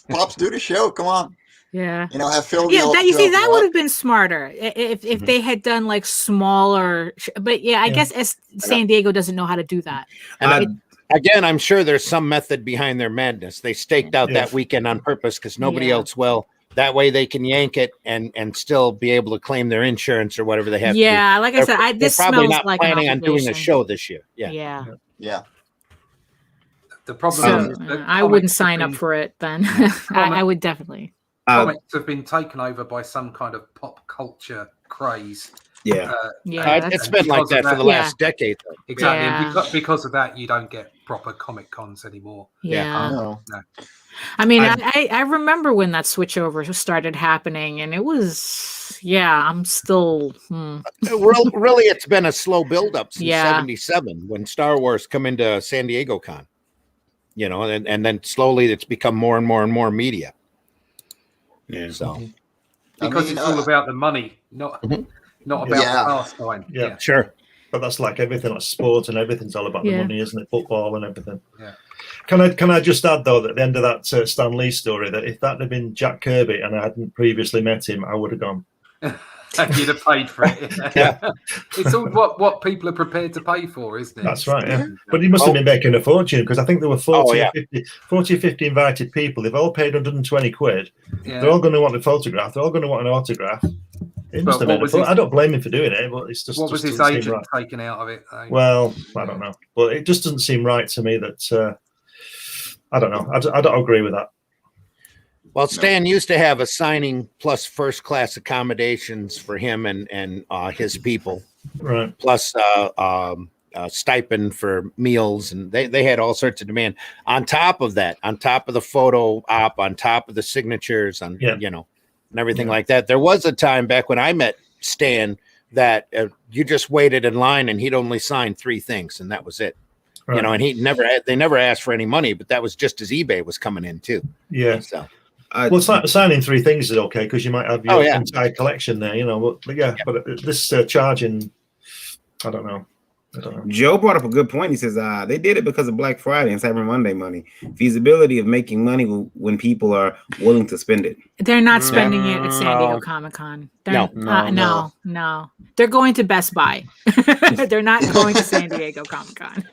Pops, do the show. Come on. Yeah. Have Phil. Yeah, that would have been smarter if they had done like smaller. But I guess San Diego doesn't know how to do that. And again, I'm sure there's some method behind their madness. They staked out that weekend on purpose because nobody else will. That way they can yank it and still be able to claim their insurance or whatever they have to do. Like I said, this probably smells not like planning on doing a show this year. Yeah. The problem is that I wouldn't sign up for it then. I would definitely. Comics have been taken over by some kind of pop culture craze. It's been like that for the last decade. Though. Exactly. And because of that, you don't get proper Comic Cons anymore. No. I mean, I remember when that switchover started happening, and it was, I'm still. Really, it's been a slow build-up since 77 when Star Wars come into San Diego Con. And then slowly it's become more and more and more media. Yeah. So. Because it's all about the money, not about the pastime. Yeah, sure. But that's like everything, like sport and everything's all about the money, isn't it? Football and everything. Yeah. Can I just add though that at the end of that Stan Lee story, that if that had been Jack Kirby and I hadn't previously met him, I would have gone. You'd have paid for it. It's all what people are prepared to pay for, isn't it? That's right. Yeah. But he must have been making a fortune because I think there were 40 or 50 invited people. They've all paid 120 quid. Yeah. They're all going to want a photograph. They're all going to want an autograph. It must have been I don't blame him for doing it, but it's just what was his agent taken out of it? Well, I don't know, but it just doesn't seem right to me that I don't know. I don't agree with that. Well, Stan used to have a signing plus first-class accommodations for him and his people, right? Plus stipend for meals, and they had all sorts of demand. On top of that, on top of the photo op, on top of the signatures, and everything like that. There was a time back when I met Stan that you just waited in line and he'd only sign 3 things, and that was it. Right. And they never asked for any money, but that was just as eBay was coming in too. Yeah. So. Well, signing 3 things is okay because you might have your entire collection there, but this charging, I don't know. I don't know. Joe brought up a good point. He says they did it because of Black Friday and Cyber Monday money. Feasibility of making money when people are willing to spend it. They're not spending it at San Diego No. Comic-Con. No. No. They're going to Best Buy. They're not going to San Diego Comic-Con.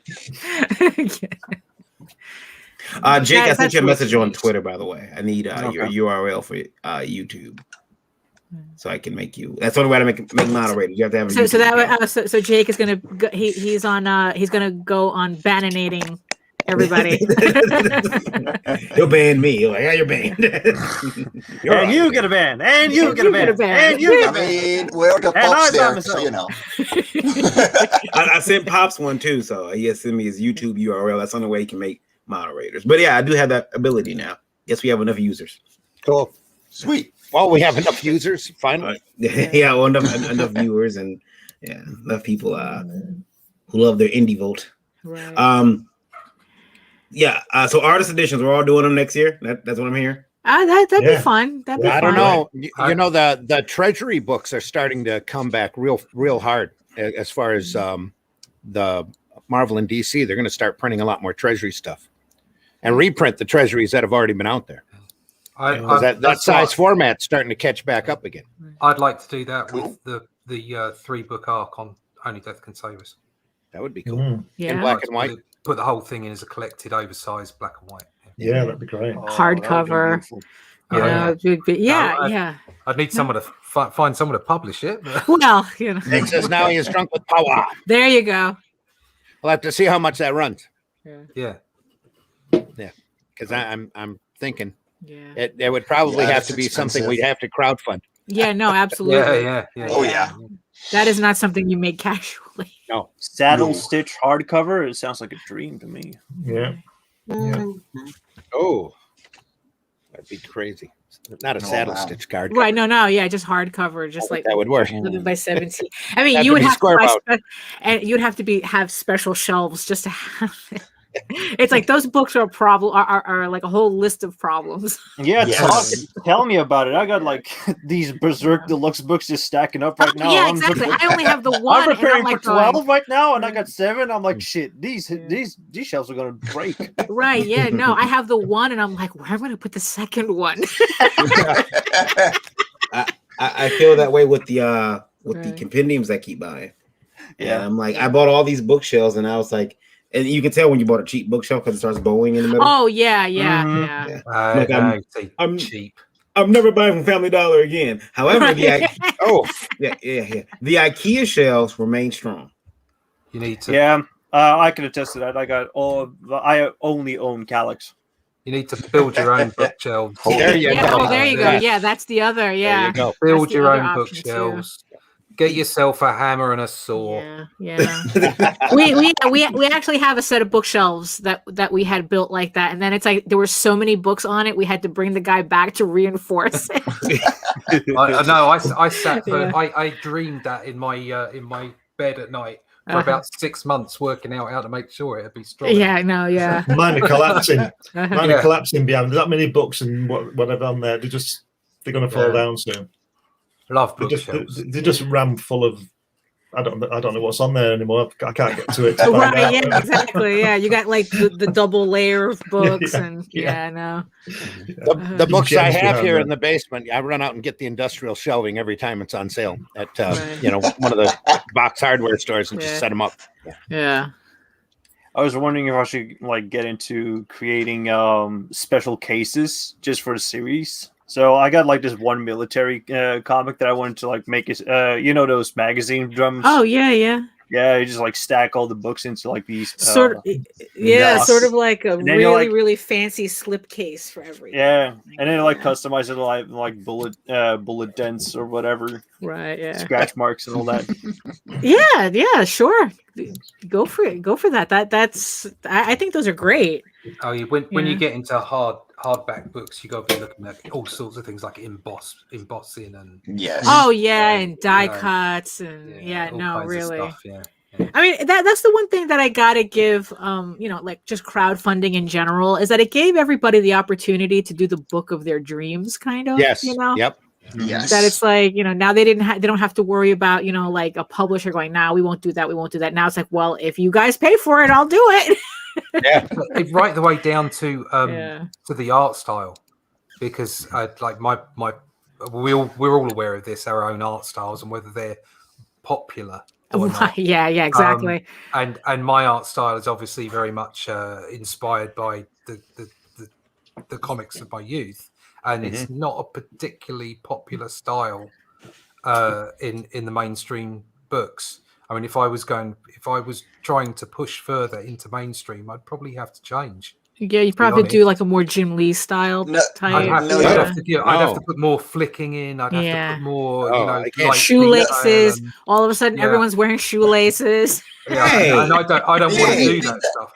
Jake, I sent you a what message on changed. Twitter, by the way. I need your Okay. URL for YouTube. So I can make you. That's the only way to make moderators. You have to have. A So YouTube that account. so Jake is gonna go, he's gonna go on bananating everybody. He'll ban me. He'll like, yeah, you're banned. And you get a ban. And you get a ban. And you I get a ban. mean, we're the And pops I there, promise so you know. I sent Pops one too, so he has sent me his YouTube URL. That's the only way he can make moderators. But yeah, I do have that ability now. Guess we have enough users. Cool. Sweet. Well, we have enough users finally. Yeah, well, enough viewers and enough people who love their indie vote. Right. So artist editions, we're all doing them next year. That's what I'm hearing. That'd be Yeah. fun. That'd be I fun. don't know. You know, the Treasury books are starting to come back real hard as far as the Marvel and DC. They're going to start printing a lot more Treasury stuff and reprint the Treasuries that have already been out there. That size format's starting to catch back up again. I'd like to do that with the 3-book arc on Only Death Can Save Us. That would be cool. Mm. Yeah. In black and white. Put the whole thing in as a collected, oversized black and white. Yeah, that'd be great. Hardcover. Yeah. I'd need someone to find someone to publish it. But Well, you know. It says now he is drunk with power. There you go. We'll have to see how much that runs. yeah. Because I'm thinking Yeah. it would probably Yeah, have it's to be something expensive. we'd have to crowdfund. Yeah, no, absolutely. Yeah. Oh yeah. That is not something you make casually. No. Saddle stitch hardcover. It sounds like a dream to me. Yeah. Oh, that'd be crazy. Not a No, saddle wow. stitch card. Right. No. Yeah, just hardcover, just like that would work. 11 by 17. I mean, Have you to would be have to square buy bound. and you'd have to have special shelves just to have it. It's like those books are a problem are like a whole list of problems. Yeah, Yes. tell me about it. I got like these Berserk Deluxe books just stacking up right now. Yeah, I'm exactly. I only have the one. I'm preparing and for I'm like, 12 right now, and I got 7. I'm like, shit, these shelves are gonna break. right. Yeah. No, I have the one, and I'm like, where am I going to put the second one? I feel that way with the Right. compendiums I keep buying. Yeah. And I'm like, I bought all these bookshelves, and I was like, and you can tell when you bought a cheap bookshelf because it starts bowing in the middle. Oh yeah. Mhm. Yeah. Look, I'm- Cheap. I'm never buying from Family Dollar again. However, the Oh, the IKEA shelves remain strong. You need to. Yeah, I can attest to that. I only own Calyx. You need to build your own bookshelves. There you Yeah, go. oh, there you go. Yeah, that's the other. There Yeah. you go. Build That's the your other own option, too. bookshelves. Get yourself a hammer and a saw. Yeah. we actually have a set of bookshelves that we had built like that, and then it's like there were so many books on it, we had to bring the guy back to reinforce it. I know. I sat. Yeah. I dreamed that in my bed at night for about 6 months, working out how to make sure it'd be strong. Yeah, no, yeah. Mine are collapsing. Uh-huh. Mine Yeah. are collapsing behind. There's that many books and whatever on there. They're going to fall Yeah. down soon. Love They're bookshelves. just rammed full of. I don't know what's on there anymore. I can't get to it. To find Right, out. yeah, exactly. Yeah, you got like the double layer of books, Yeah, and yeah. no. The books I gems you have have here there. in the basement, I run out and get the industrial shelving every time it's on sale at Right. one of the box hardware stores and Yeah. just set them up. Yeah. I was wondering if I should like get into creating special cases just for the series. So I got like this one military comic that I wanted to like make it. Those magazine drums. Oh yeah. Yeah, you just like stack all the books into like these. Sort of yes. sort of like a And then you're really, like- really fancy slip case for everything. Yeah, and then like Yeah. customize it like bullet dents or whatever, Right, yeah. scratch marks and all that. Yeah, sure. Go for it. Go for that. I think those are great. Oh, when Yeah. you get into hardback books, you got to be looking at all sorts of things like embossing and Yes. Oh yeah, and die Yeah. cuts and yeah, all no, kinds of really. stuff, yeah. I mean, that's the one thing that I gotta give, like just crowdfunding in general, is that it gave everybody the opportunity to do the book of their dreams, kind of. Yes. You know. Yep. Yes. That it's like, now they don't have to worry about, like a publisher going, "Nah, we won't do that. We won't do that." Now it's like, well, if you guys pay for it, I'll do it. Yeah. Right the way down to Yeah. to the art style, because like we're all aware of this, our own art styles and whether they're popular or not. Yeah, exactly. And my art style is obviously very much inspired by the comics of my youth, and it's not a particularly popular style in the mainstream books. I mean, if I was trying to push further into mainstream, I'd probably have to change. Yeah, you probably do like a more Jim Lee style type. I'd have to put more flicking in. I'd have to put more, like shoelaces. All of a sudden, everyone's wearing shoelaces. Yeah, and I don't want to do that stuff.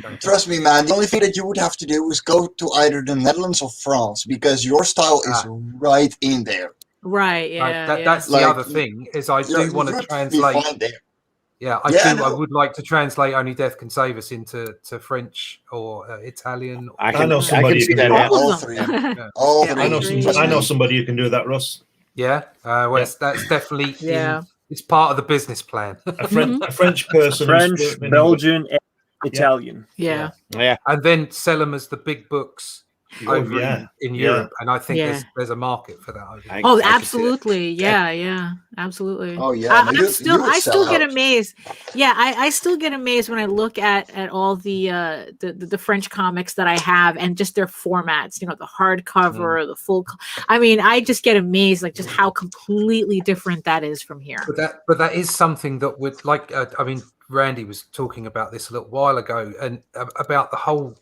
No. Trust me, man. The only thing that you would have to do is go to either the Netherlands or France, because your style is right in there. Right. Yeah. That's the other thing is I do want to translate. Yeah, I would like to translate Only Death Can Save Us into French or Italian. I know somebody who can do that. All three. All three. I know somebody who can do that, Russ. Yeah, that's definitely it's part of the business plan. A French person, French, Belgian, and Italian. Yeah, and then sell them as the big books over in Europe, and I think there's a market for that. Absolutely, absolutely. Oh yeah, I still get amazed. Yeah, I still get amazed when I look at all the French comics that I have and just their formats. The hardcover, the full. I mean, I just get amazed, like just how completely different that is from here. But that is something that would like. I mean, Randy was talking about this a little while ago, and about the whole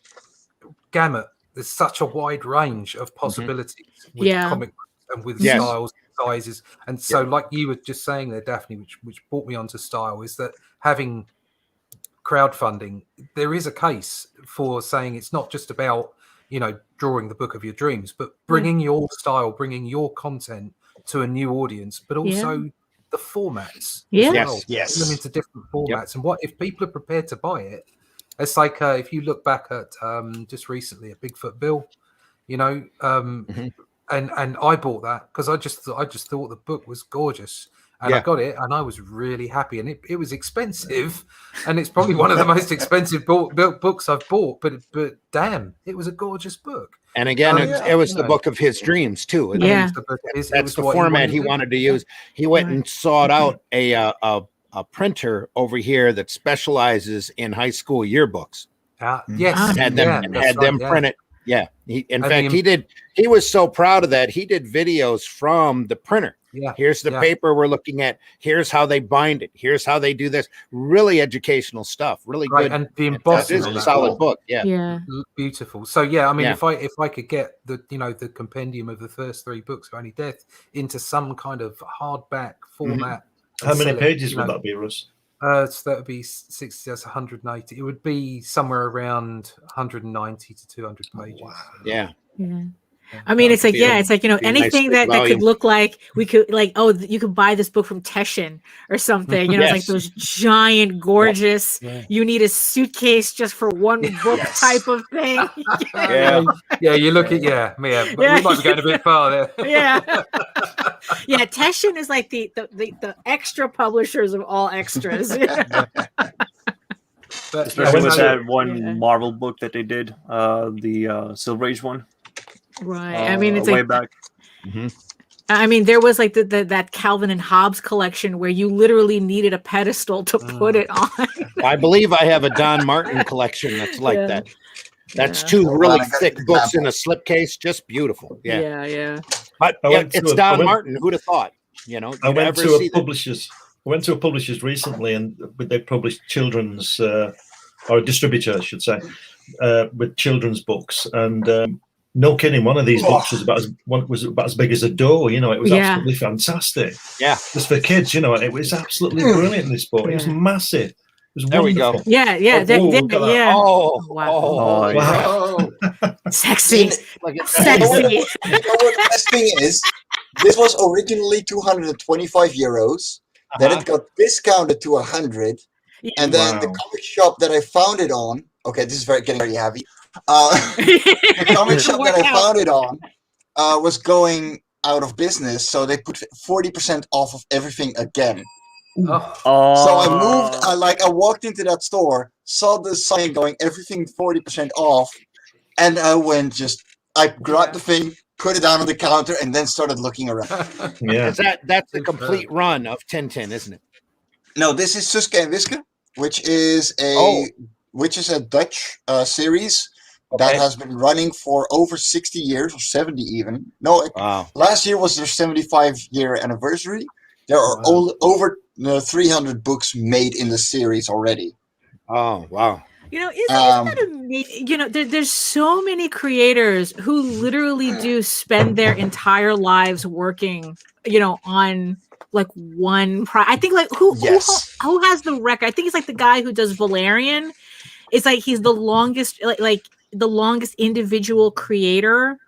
gamut. There's such a wide range of possibilities with comic books and with styles, sizes, and so like you were just saying there, Daphne, which brought me onto style, is that having crowdfunding, there is a case for saying it's not just about drawing the book of your dreams, but bringing your style, bringing your content to a new audience, but also the formats. Yes. Put them into different formats, and what if people are prepared to buy it? It's like if you look back at just recently at Bigfoot Bill, and I bought that because I just thought the book was gorgeous, and I got it, and I was really happy, and it was expensive, and it's probably one of the most expensive books I've bought, but damn, it was a gorgeous book. And again, it was the book of his dreams too. That's the format he wanted to use. He went and sought out a printer over here that specializes in high school yearbooks. Had them print it. Yeah. He was so proud of that. He did videos from the printer. Yeah. Here's the paper we're looking at. Here's how they bind it. Here's how they do this. Really educational stuff. Really good. And the embossing is a solid book. Yeah. Beautiful. So I mean, if I could get the compendium of the first 3 books of Only Death into some kind of hardback format. How many pages would that be, Russ? So that would be 60. That's 180. It would be somewhere around 190 to 200 pages. Wow. Yeah. I mean, it's like anything that could look like you could buy this book from Teshin or something. It's like those giant, gorgeous. You need a suitcase just for one book type of thing. You look at we might be going a bit far there. Teshin is like the extra publishers of all extras. But especially with that one Marvel book that they did, the Silver Age one. Right. I mean, it's way like back. I mean, there was like that Calvin and Hobbes collection where you literally needed a pedestal to put it on. I believe I have a Don Martin collection that's like that. That's 2 really thick books in a slipcase, just beautiful. Yeah. But it's Don Martin. Who'd have thought? I went to a publisher's recently, and they published children's or a distributor, I should say, with children's books, and no kidding, one of these books was about as big as a door. It was absolutely fantastic. Yeah, just for kids. It was absolutely brilliant. This book, it was massive. It was there wonderful. We go. Yeah. Oh, wow. Sexy. Sexy. What the best thing is, this was originally €225. Then it got discounted to 100, and then the comic shop that I found it on. Okay, this is getting very heavy. The comic shop that I found it on was going out of business, so they put 40% off of everything again. Oh, So I moved. I walked into that store, saw the sign going everything 40% off, and I grabbed the thing, put it down on the counter, and then started looking around. Yeah. That's the complete run of Tintin, isn't it? No, this is Suske and Wiske, which is a Dutch series that has been running for over 60 years or 70 even. No, Wow. last year was their 75-year anniversary. There are over 300 books made in the series already. Oh, wow. Isn't that amazing? There's so many creators who literally do spend their entire lives working, on like one I think like who has the record? I think it's like the guy who does Valerian. It's like he's the longest like the longest individual creator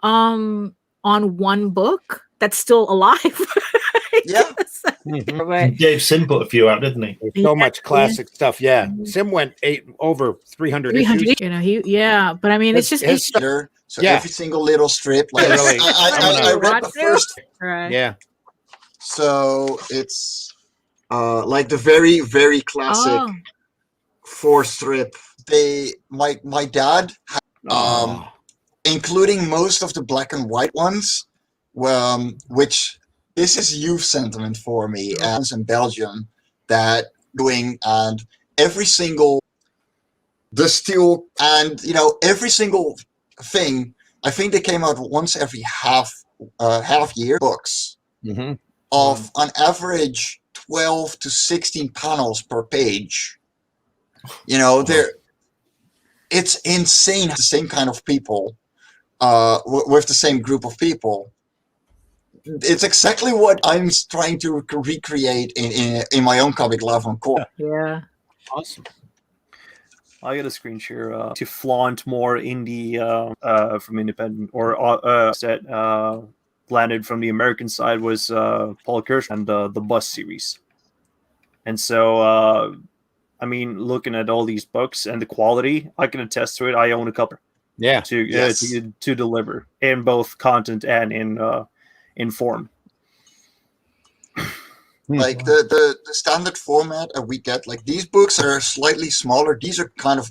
on one book that's still alive. Yeah. Mhm. Dave Sim put a few out, didn't he? There's so much classic stuff. Yeah. Sim went over 300 issues. But I mean, it's just so every single little strip. Like Really? I read the first. Right. Yeah. So it's like the very, very classic 4-strip. My dad had, including most of the black and white ones, which this is youth sentiment for me, and in Belgium that doing, and every single every single thing. I think they came out once every half year books. Mm-hmm. Of on average 12 to 16 panels per page. It's insane. The same kind of people, with the same group of people. It's exactly what I'm trying to recreate in my own comic, Love on Core. Yeah. Awesome. I got a screen share to flaunt more indie from independent or set. Landed from the American side was Paul Kirsch and the Bus series. And so, looking at all these books and the quality, I can attest to it. I own a couple. Yeah. To deliver in both content and in form. Like the standard format we get, like these books are slightly smaller. These are kind of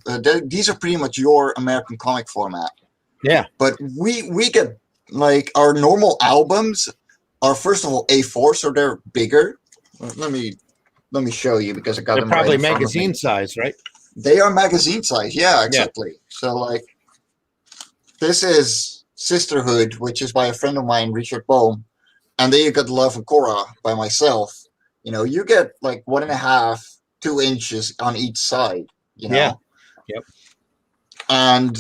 these are pretty much your American comic format. Yeah. But we get like our normal albums are first of all A4, so they're bigger. Let me show you because I got them. Probably right in front of magazine me. size, right? They are magazine size. Yeah, exactly. Yeah. So like, this is Sisterhood, which is by a friend of mine, Richard Bohm, and then you got Love and Cora by myself. You get like 1.5, 2 inches on each side. Yeah. Yep. And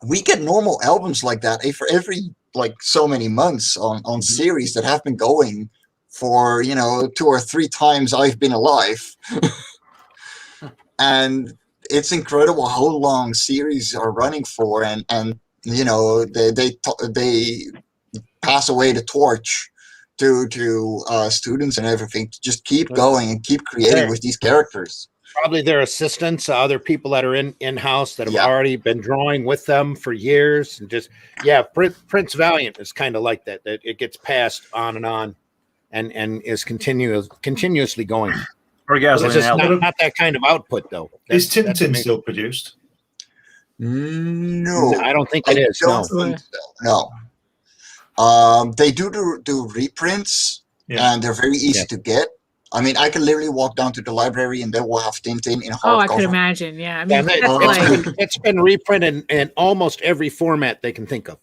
we get normal albums like that for every like so many months on series that have been going for 2 or 3 times I've been alive. And it's incredible how long series are running for, and they pass away the torch to students and everything to just keep going and keep creating with these characters. Probably their assistants, other people that are in-house that have already been drawing with them for years, and just Prince Valiant is kind of like that it gets passed on and is continuously going. Orgasm. It's just not that kind of output though. Is Tintin still produced? No, I don't think it is. No. They do reprints, and they're very easy to get. I mean, I can literally walk down to the library and they will have Tintin in hardcover. Oh, I could imagine. Yeah, I mean, it's been reprinted in almost every format they can think of.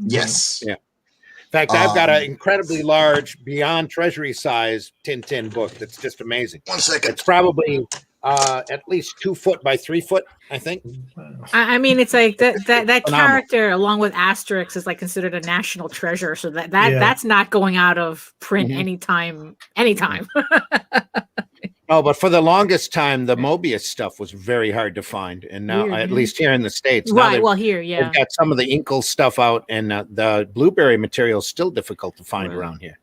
Yes. Yeah. In fact, I've got an incredibly large, beyond treasury size Tintin book that's just amazing. 1 second. It's probably at least 2 foot by 3 foot, I think. I mean, it's like that character, along with Asterix, is like considered a national treasure. So that's not going out of print anytime. Oh, but for the longest time, the Mobius stuff was very hard to find, and now, at least here in the States, right? Well, here, they've got some of the Inkle stuff out, and the Blueberry material is still difficult to find around here.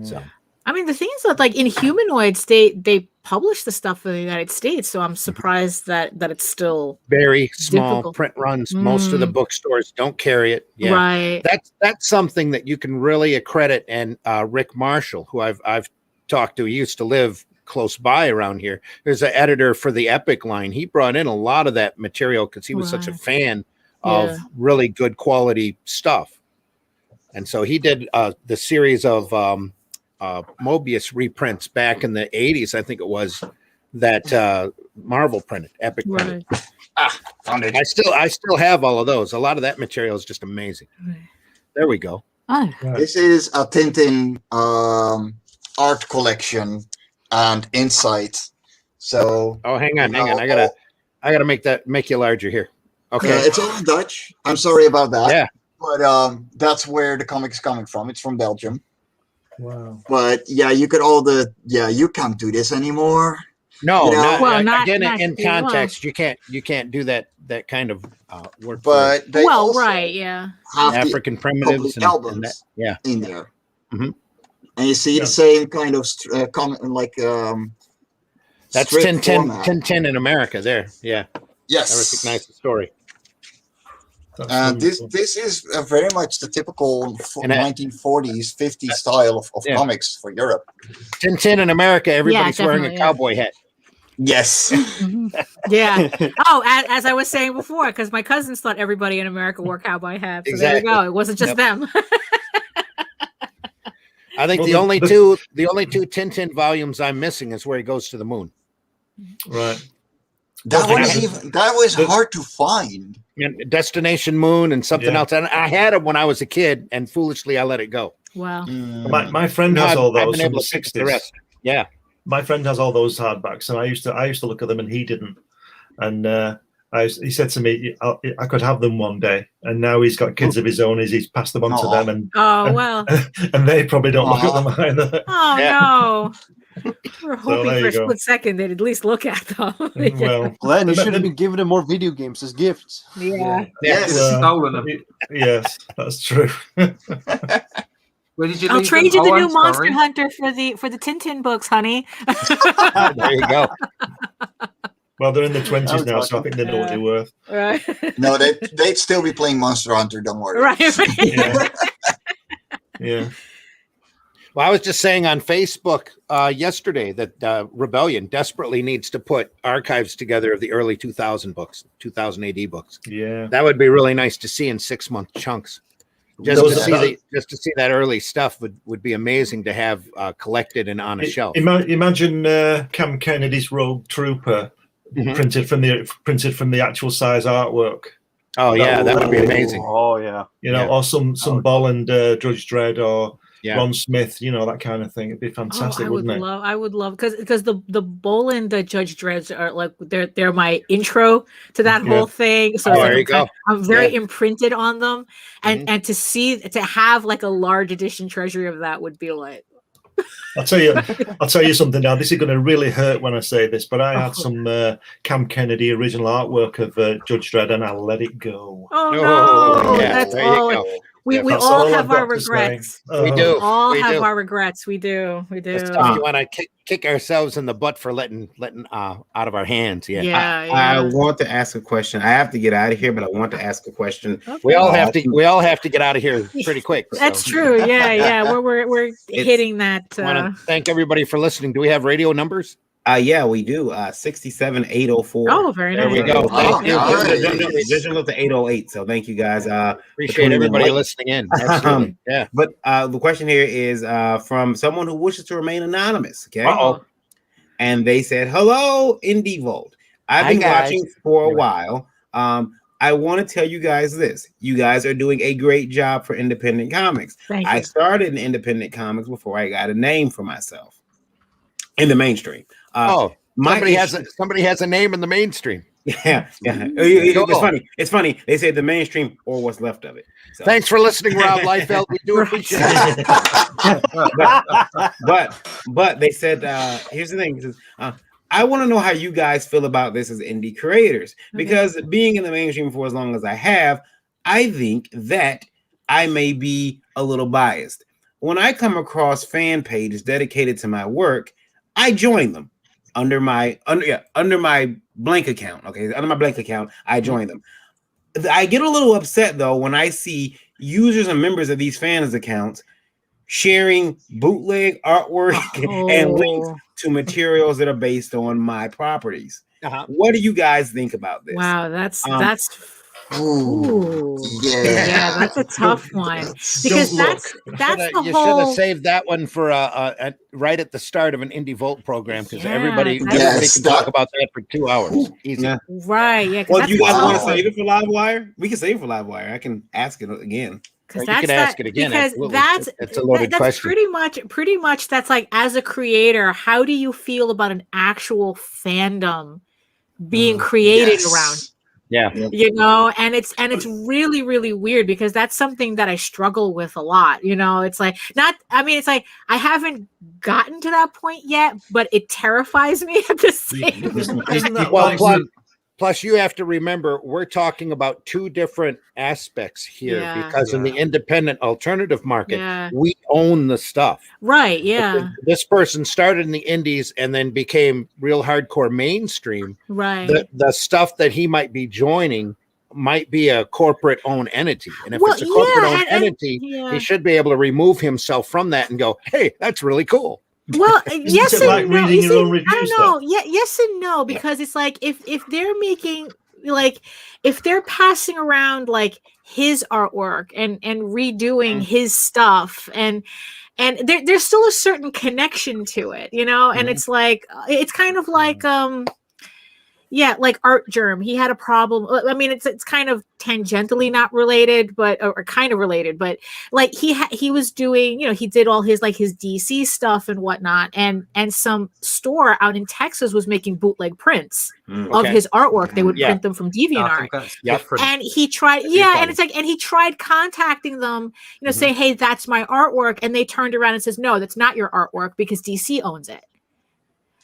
So, I mean, the thing is that, like in Humanoids, they publish the stuff in the United States, so I'm surprised that it's still very small difficult. print runs. Most of the bookstores don't carry it. Yeah, right. That's something that you can really accredit. And Rick Marshall, who I've talked to, he used to live close by around here. There's an editor for the Epic line. He brought in a lot of that material because he was such a fan of really good quality stuff. And so he did the series of Mobius reprints back in the 80s, I think it was, that Marvel printed, Epic printed. Found it. I still have all of those. A lot of that material is just amazing. There we go. This is a Tintin art collection and insight. So hang on. I gotta make you larger here. Okay. it's all in Dutch. I'm sorry about that. Yeah. But that's where the comic's coming from. It's from Belgium. Wow. But yeah, you can't do this anymore. No, not in context, you can't do that kind of work. But they also yeah. have African primitives public albums in there. Mm-hmm. And you see the same kind of that's strip format. Tintin in America there. Yeah. Yes. I recognize the story. This is very much the typical 1940s, 50s style of comics for Europe. Tintin in America, everybody's wearing a cowboy hat. Yes. Yeah. Oh, as I was saying before, because my cousins thought everybody in America wore cowboy hats. So there you go. It wasn't just them. I think the only two Tintin volumes I'm missing is where he goes to the moon. Right. That was hard to find. And Destination Moon and something else. And I had them when I was a kid, and foolishly I let it go. Wow. My friend has all those from the 60s. Yeah. My friend has all those hardbacks, and I used to look at them, and he didn't. And he said to me, I could have them one day. And now he's got kids of his own. He's passed them on to them, and they probably don't look at them either. Oh no. We're hoping for a split second they'd at least look at them. Well, Glenn, you should have been giving them more video games as gifts. Yeah. Yes. Stolen them. Yes, that's true. Where did you I'll leave trade them? you the Oh, new I'm Monster sorry. Hunter for the Tintin books, honey. There you go. Well, they're in the 20s now, so I think they know what they're worth. Right. No, they'd still be playing Monster Hunter. Don't worry. Right. Yeah. Well, I was just saying on Facebook yesterday that Rebellion desperately needs to put archives together of the early 2000 books, 2000 AD books. Yeah. That would be really nice to see in 6-month chunks. Just to see that early stuff would be amazing to have collected and on a shelf. Imagine Cam Kennedy's Rogue Trooper printed from the actual size artwork. Oh yeah, that would be amazing. Oh yeah, or some Bolland Judge Dredd or Ron Smith, that kind of thing. It'd be fantastic, wouldn't it? I would love because the Bolland Judge Dredds are like they're my intro to that whole thing. So there you go. I'm very imprinted on them, and to have like a large edition treasury of that would be like. I'll tell you something now. This is going to really hurt when I say this, but I had some Cam Kennedy original artwork of Judge Dredd, and I let it go. Oh no, that's all. We all have our regrets. We do. All have our regrets. We do. That's tough. You want to kick ourselves in the butt for letting out of our hands. Yeah. I want to ask a question. I have to get out of here, but I want to ask a question. Okay. We all have to get out of here pretty quick. That's true. Yeah. We're hitting that. I want to thank everybody for listening. Do we have radio numbers? Yeah, we do. 67804. Oh, very nice. There we go. Thank you. Digital to 808. So thank you guys. Appreciate everybody listening in. Absolutely. Yeah. But the question here is from someone who wishes to remain anonymous. Okay. And they said, "Hello, Indie Vault. I've been watching for a while. I want to tell you guys this. You guys are doing a great job for independent comics. I started in independent comics before I got a name for myself in the mainstream. Somebody has a name in the mainstream. Yeah. It's funny. They say the mainstream or what's left of it. So. Thanks for listening, Rob Liefeld. We do appreciate it. but they said, here's the thing. I want to know how you guys feel about this as indie creators, because being in the mainstream for as long as I have, I think that I may be a little biased. When I come across fan pages dedicated to my work, I join them. under my blank account. Okay, under my blank account, I join them. I get a little upset though when I see users and members of these fans accounts sharing bootleg artwork and links to materials that are based on my properties. What do you guys think about this? Wow, that's yeah, that's a tough one because that's the you should whole. have saved that one for right at the start of an Indie Volt program because everybody can talk about that for 2 hours. Easy. Yeah. Right. Yeah. Well, do you guys want to save it for Livewire? We can save it for Livewire. I can ask it again. Because you can ask it again. Because that's a loaded question. Pretty much. That's like, as a creator, how do you feel about an actual fandom being created around? Yeah. You know, and it's really, really weird because that's something that I struggle with a lot. You know, it's like it's like I haven't gotten to that point yet, but it terrifies me at the same time. Plus, you have to remember, we're talking about two different aspects here because in the independent alternative market, we own the stuff. Right, yeah. This person started in the indies and then became real hardcore mainstream. Right. The stuff that he might be joining might be a corporate-owned entity. And if it's a corporate-owned entity, he should be able to remove himself from that and go, hey, that's really cool. Well, yes and like no. reading your own I reviews, don't know. Yeah, yes and no, because it's like if they're making if they're passing around like his artwork and redoing his stuff and there's still a certain connection to it, you know, and it's like it's kind of like like Art Germ. He had a problem. I mean, it's kind of tangentially not related, but or kind of related. But like he was doing, you know, he did all his his DC stuff and whatnot, and some store out in Texas was making bootleg prints of his artwork. They would print them from DeviantArt. And he tried, and it's like, and he tried contacting them, you know, saying, hey, that's my artwork, and they turned around and says, no, that's not your artwork because DC owns it.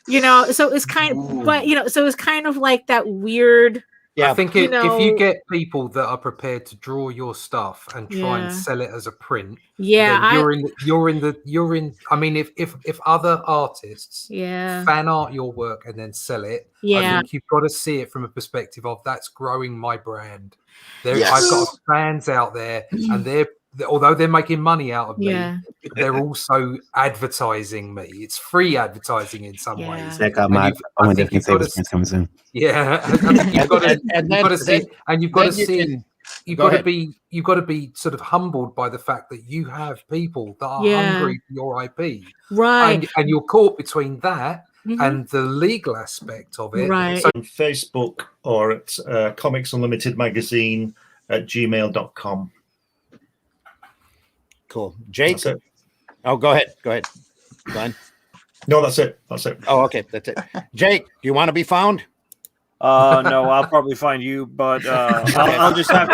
You know, so it's kind of, but you know, so it's kind of like that weird. I think if you get people that are prepared to draw your stuff and try and sell it as a print, then you're in. I mean, if other artists fan art your work and then sell it, I think you've got to see it from a perspective of that's growing my brand. I've got fans out there, and although they're making money out of me, they're also advertising me. It's free advertising in some ways. Check out my Definitely Savers print comes in. Yeah, I think you've got to see it, and you've got to see. You've got to be sort of humbled by the fact that you have people that are hungry for your IP, right? And you're caught between that and the legal aspect of it. Right. So on Facebook or at Comics Unlimited Magazine at gmail.com. Cool. Jake? Oh, go ahead. Go on. No, that's it. Oh, okay. That's it. Jake, do you want to be found? No, I'll probably find you, but I'll just have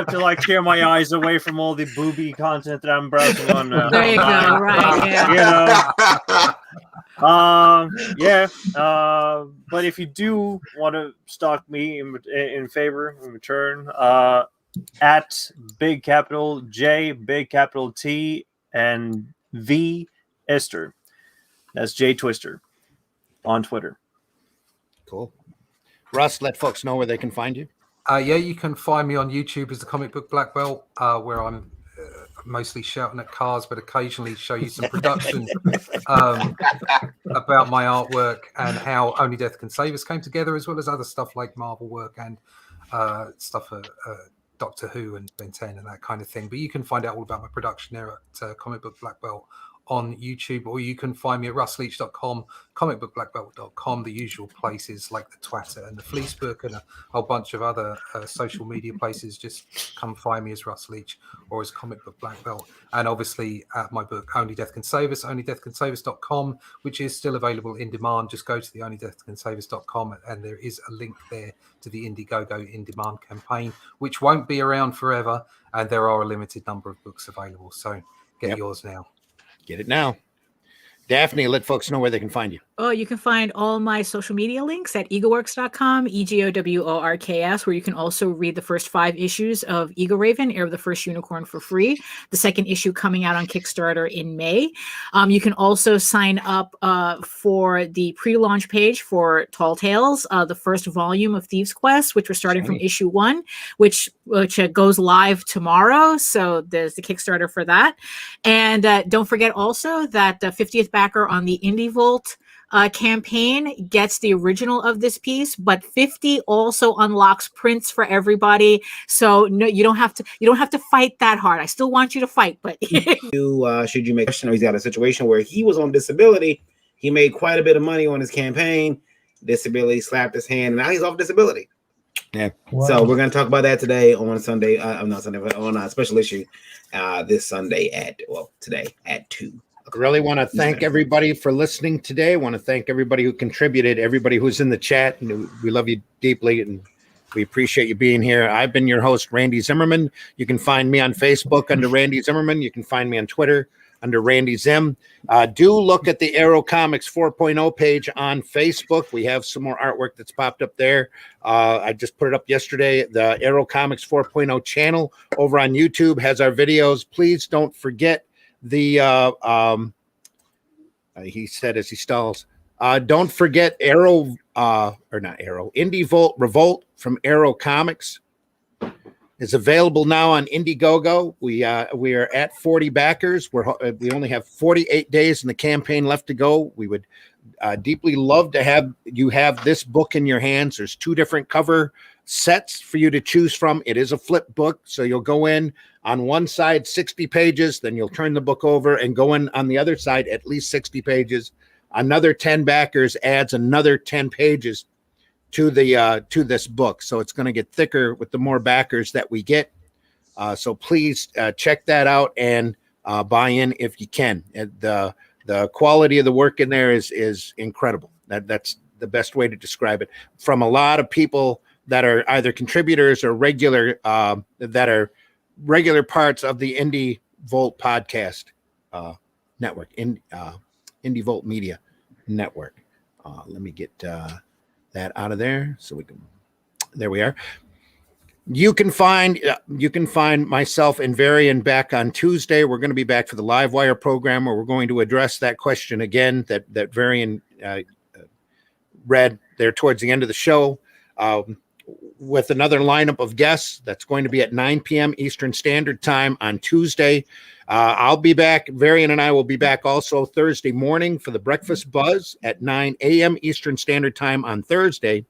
to like tear my eyes away from all the booby content that I'm browsing on. There you go. Right. Yeah. But if you do want to stalk me in return, at big capital J, big capital T, and V Ester. That's J Twister on Twitter. Cool. Russ, let folks know where they can find you. You can find me on YouTube as the Comic Book Black Belt, where I'm mostly shouting at cars, but occasionally show you some production about my artwork and how Only Death Can Save Us came together, as well as other stuff like Marvel work and stuff Doctor Who and Ben 10 and that kind of thing. But you can find out all about my production there at Comic Book Black Belt on YouTube, or you can find me at russleach.com, comicbookblackbelt.com, the usual places like the Twitter and the Fleecebook and a whole bunch of other social media places. Just come find me as Russ Leach or as Comic Book Black Belt. And obviously at my book Only Death Can Save Us, onlydeathcansavus.com, which is still available in demand. Just go to the onlydeathcansavus.com and there is a link there to the Indiegogo in demand campaign, which won't be around forever, and there are a limited number of books available, so get yours now. Get it now. Daphne, let folks know where they can find you. Oh, you can find all my social media links at egoworks.com, EGOWORKS, where you can also read the first 5 issues of Ego Raven, Heir of the First Unicorn, for free. The second issue coming out on Kickstarter in May. You can also sign up for the pre-launch page for Tall Tales, the first volume of Thieves Quest, which we're starting from issue 1, which goes live tomorrow. So there's the Kickstarter for that. And don't forget also that the 50th backer on the Indie Vault campaign gets the original of this piece, but 50 also unlocks prints for everybody. So no, you don't have to fight that hard. I still want you to fight, but should you make a question, or he's got a situation where he was on disability, he made quite a bit of money on his campaign, disability slapped his hand, and now he's off disability. Yeah. Wow. So we're going to talk about that today on Sunday. Not Sunday, but on a special issue this Sunday today at 2. I really want to thank everybody for listening today. I want to thank everybody who contributed, everybody who's in the chat. And we love you deeply, and we appreciate you being here. I've been your host, Randy Zimmerman. You can find me on Facebook under Randy Zimmerman. You can find me on Twitter under Randy Zimm. Do look at the Arrow Comics 4.0 page on Facebook. We have some more artwork that's popped up there. I just put it up yesterday. The Arrow Comics 4.0 channel over on YouTube has our videos. Please don't forget the he said as he stalls, don't forget Arrow or not Arrow, Indie Vault Revolt from Arrow Comics is available now on Indiegogo. We are at 40 backers. We only have 48 days in the campaign left to go. We would deeply love to have you have this book in your hands. There's 2 different cover sets for you to choose from. It is a flip book, so you'll go in on one side 60 pages, then you'll turn the book over and go in on the other side at least 60 pages. Another 10 backers adds another 10 pages to the to this book, so it's going to get thicker with the more backers that we get. So please check that out and buy in if you can. The quality of the work in there is incredible. That's the best way to describe it. From a lot of people that are either contributors or regular parts of the Indie Vault podcast network, Indie Vault Media Network. Let me get that out of there so we can. There we are. You can find myself and Varian back on Tuesday. We're going to be back for the Livewire program, where we're going to address that question again that Varian read there towards the end of the show. With another lineup of guests that's going to be at 9 p.m. Eastern Standard Time on Tuesday. I'll be back. Varian and I will be back also Thursday morning for the Breakfast Buzz at 9 a.m. Eastern Standard Time on Thursday.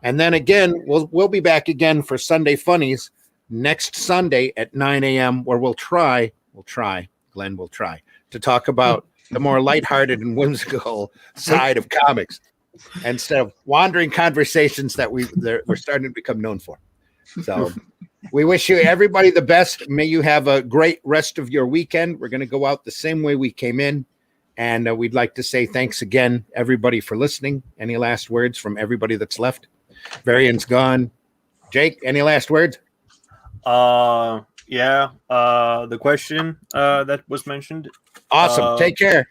And then again, we'll be back again for Sunday Funnies next Sunday at 9 a.m. where Glenn will try to talk about the more lighthearted and whimsical side of comics, instead of wandering conversations that we're starting to become known for. So we wish you everybody the best. May you have a great rest of your weekend. We're going to go out the same way we came in. And we'd like to say thanks again, everybody, for listening. Any last words from everybody that's left? Varian's gone. Jake, any last words? The question that was mentioned. Awesome. Take care.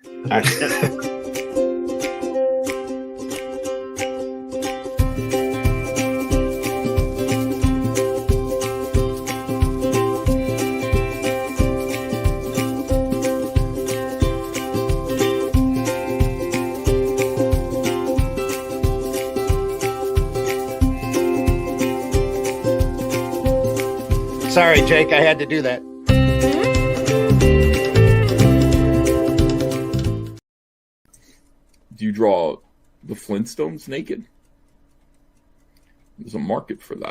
Sorry, Jake, I had to do that. Do you draw the Flintstones naked? There's a market for that.